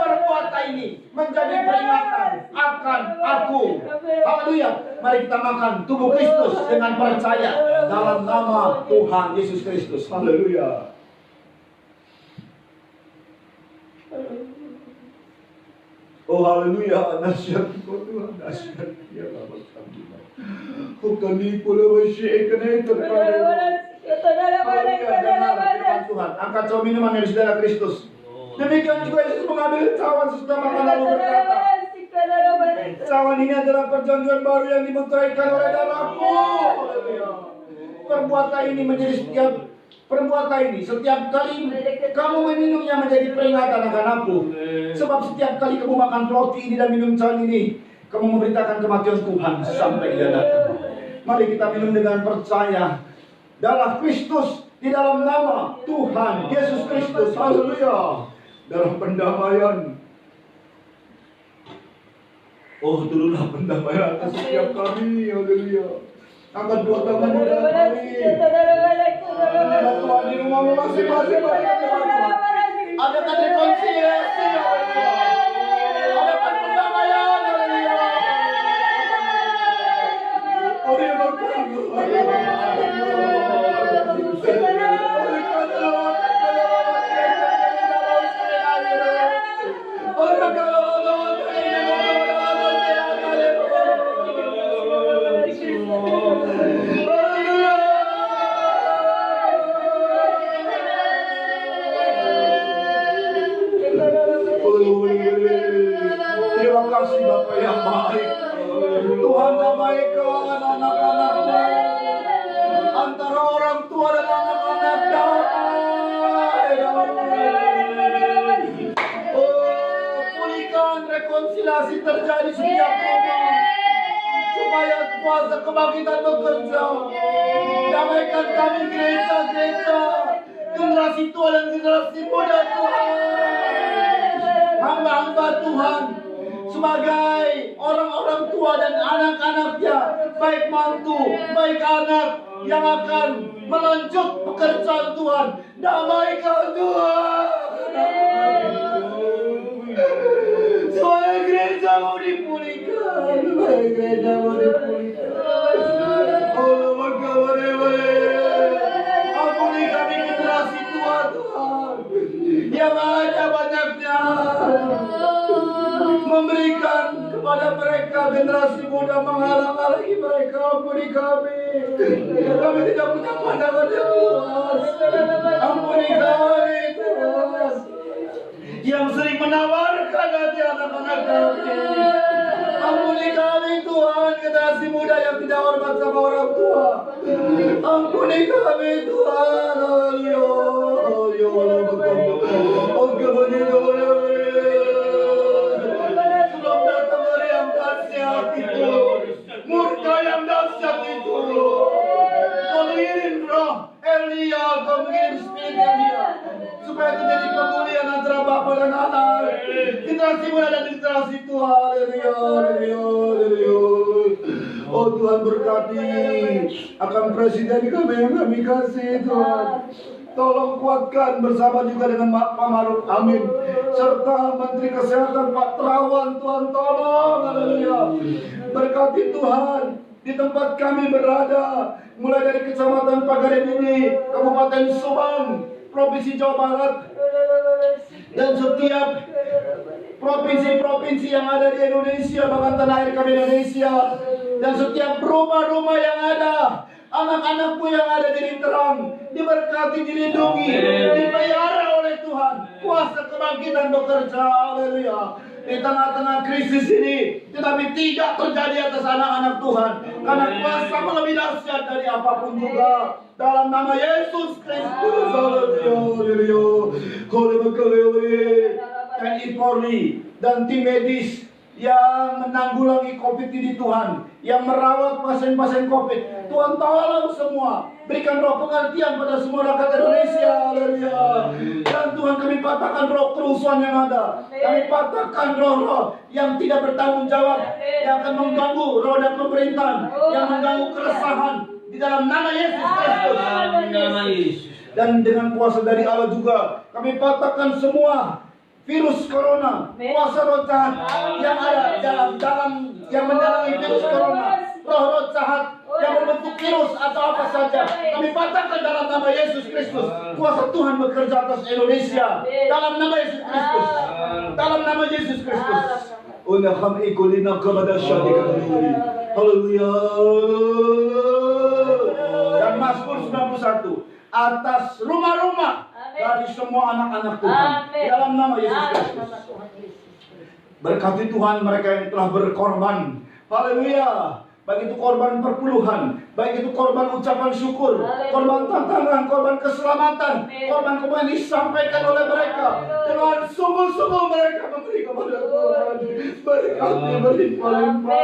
Perbuatan ini menjadi peringatan akan aku. Haleluya. Mari kita makan tubuh Kristus dengan percaya dalam nama Tuhan Yesus Kristus. Haleluya. Oh haleluya, dahsyat Engkau Tuhan, dahsyat ya Bapa kami. Kami pula bersyukur kepada Tuhan. Angkat cawan minuman dari saudara Kristus. Demikian juga Yesus mengambil cawan sesudah makan lalu berkata, cawan ini adalah perjanjian baru yang dimeteraikan oleh darahku. Perbuatan ini menjadi setiap kali kamu meminumnya menjadi peringatan akan aku. Sebab setiap kali kamu makan roti ini dan minum cawan ini, kamu memberitakan kematian Tuhan sampai Dia datang. Mari kita minum dengan percaya darah Kristus di dalam nama Tuhan Yesus Kristus. Haleluya. Darah pendamaian. Oh, turunlah pendamaian atas setiap kami. Haleluya. Angkat dua tangan dalam kami. Ada Tuhan di rumahmu masing-masing. Adakan rekonsiliasi. Adakan pendamaian. Oh, ya terima kasih Bapa yang baik. Tuhan damaikan anak-anakmu, antara orang tua dan anak-anak damai. Oh, pulihkan rekonsiliasi terjadi setiap rumah, supaya kuasa kebangkitan bekerja. Damaikan kami gereja-gereja, generasi tua dan generasi muda Tuhan. Hamba-hamba Tuhan sebagai orang-orang tua dan anak-anaknya, baik mantu, baik anak yang akan melanjut pekerjaan Tuhan. Damaikan Tuhan. Supaya gereja mau dipulihkan. Supaya gereja mau dipulihkan. Oh, maka ampuni kami generasi tua Tuhan, yang ada banyaknya memberikan kepada mereka generasi muda, menghalang-halangi mereka. Ampuni kami. Kami tidak punya pandangan yang luas. Ampuni kami Tuhan, yang sering menawarkan hati anak-anak kami. Ampuni kami Tuhan, generasi muda yang tidak hormat sama orang tua. Ampuni kami Tuhan. Sebelum datang hari yang dahsyat itu, murka yang dahsyat itu, kau mengirim roh Elia, kau mengirim spirit Elia, supaya terjadi pemulihan antara bapa dan anak, generasi muda dan generasi tua. Oh Tuhan, berkati akan presiden kami yang kami kasih Tuhan. Tolong kuatkan bersama juga dengan Pak Maruf Amin, serta Menteri Kesehatan Pak Terawan. Tuhan tolong, haleluya. Berkati Tuhan di tempat kami berada, mulai dari Kecamatan Pagaden ini, Kabupaten Subang, Provinsi Jawa Barat, dan setiap provinsi-provinsi yang ada di Indonesia, bahkan tanah air kami Indonesia, dan setiap rumah-rumah yang ada, anak-anakmu yang ada di terang, diberkati, dilindungi, dipelihara oleh Tuhan. Kuasa kebangkitan bekerja, haleluya. di tengah-tengah krisis ini, tetapi tidak terjadi atas anak-anak Tuhan, karena kuasa lebih dahsyat dari apapun juga. Dalam nama Yesus Kristus, TNI Polri dan tim medis yang menanggulangi COVID ini Tuhan, yang merawat pasien-pasien COVID, Tuhan tolong semua, berikan roh pengertian pada semua rakyat Indonesia, haleluya. Dan Tuhan, kami patahkan roh kerusuhan yang ada, kami patahkan roh-roh yang tidak bertanggung jawab, yang akan mengganggu roda pemerintahan, yang mengganggu keresahan, di dalam nama Yesus Kristus. Nama Yesus. Dan dengan kuasa dari Allah juga, kami patahkan semua virus corona, kuasa roh jahat yang ada dalam yang mendalangi virus corona, roh-roh jahat yang membentuk virus atau apa saja, kami patahkan dalam nama Yesus Kristus. Kuasa Tuhan bekerja atas Indonesia dalam nama Yesus Kristus, dalam nama Yesus Kristus. Haleluya. Dan Mazmur 91 atas rumah-rumah dari semua anak-anak Tuhan dalam nama Yesus Kristus. Berkati Tuhan mereka yang telah berkorban. Haleluya. Baik itu korban perpuluhan, baik itu korban ucapan syukur, korban tantangan, korban keselamatan, korban-korban yang disampaikan oleh mereka. Dengan sungguh-sungguh mereka memberi kepada Tuhan. Berkati berlimpah-limpah.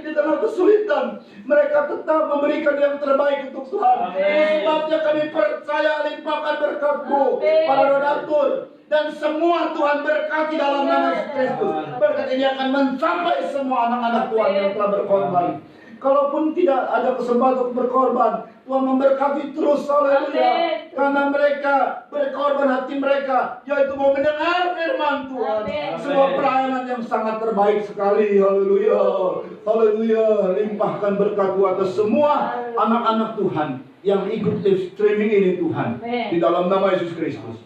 Di tengah kesulitan, mereka tetap memberikan yang terbaik untuk Tuhan. Sebabnya kami percaya limpahkan berkat-Mu para donatur. Dan semua Tuhan berkati dalam nama Yesus Kristus. Berkat ini akan mencapai semua anak-anak Tuhan yang telah berkorban. Kalaupun tidak ada kesempatan untuk berkorban, Tuhan memberkati terus, haleluya. Karena mereka berkorban hati mereka, yaitu mau mendengar firman Tuhan. Sebuah pelayanan yang sangat terbaik sekali, haleluya. Haleluya. Limpahkan berkat atas semua anak-anak Tuhan yang ikut live streaming ini Tuhan. Di dalam nama Yesus Kristus.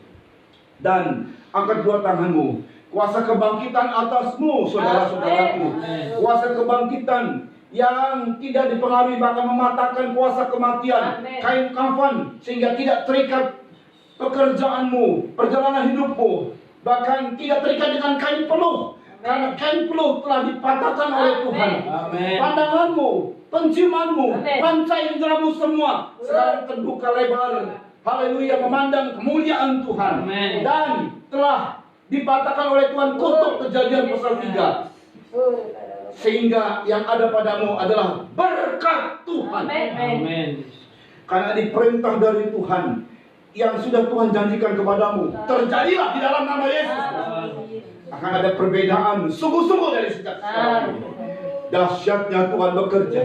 Dan angkat dua tanganmu. Kuasa kebangkitan atasmu, saudara-saudaraku. Kuasa kebangkitan yang tidak dipengaruhi, bahkan mematahkan kuasa kematian, kain kafan, sehingga tidak terikat pekerjaanmu, perjalanan hidupmu, bahkan tidak terikat dengan kain peluh, karena kain peluh telah dipatahkan oleh Tuhan. Pandanganmu, penciumanmu, panca inderamu semua sekarang terbuka lebar, haleluya, memandang kemuliaan Tuhan. Dan telah dipatahkan oleh Tuhan kutub Kejadian pasal 3. Sehingga yang ada padamu adalah berkat Tuhan. Amin. Karena diperintah dari Tuhan yang sudah Tuhan janjikan kepadamu, terjadilah di dalam nama Yesus. Akan ada perbedaan sungguh-sungguh dari sejak sekarang. Dahsyatnya Tuhan bekerja.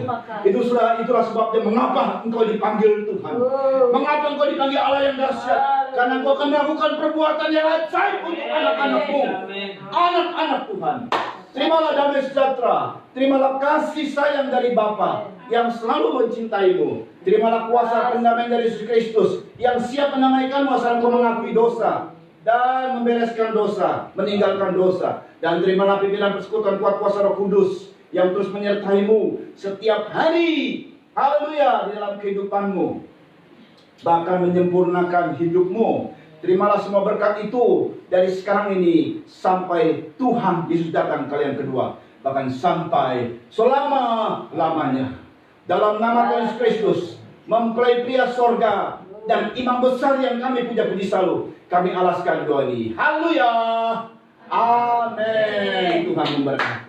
Itulah sebabnya mengapa engkau dipanggil Tuhan. Mengapa engkau dipanggil Allah yang dahsyat. Karena engkau akan melakukan perbuatan yang ajaib untuk anak-anakmu, anak-anak Tuhan. Terimalah damai sejahtera, terimalah kasih sayang dari Bapa yang selalu mencintaimu. Terimalah kuasa pendamaian dari Yesus Kristus yang siap menamaikanmu asal engkau mengakui dosa dan membereskan dosa, meninggalkan dosa. Dan terimalah pimpinan persekutuan kuat kuasa Roh Kudus yang terus menyertaimu setiap hari, haleluya, di dalam kehidupanmu, bahkan menyempurnakan hidupmu. Terimalah semua berkat itu dari sekarang ini sampai Tuhan Yesus datang kali yang kedua, bahkan sampai selama-lamanya. Dalam nama Tuhan Yesus Kristus, mempelai pria sorga dan imam besar yang kami puja-puji selalu, kami alaskan doa ini. Haleluya. Amin. Tuhan memberkati.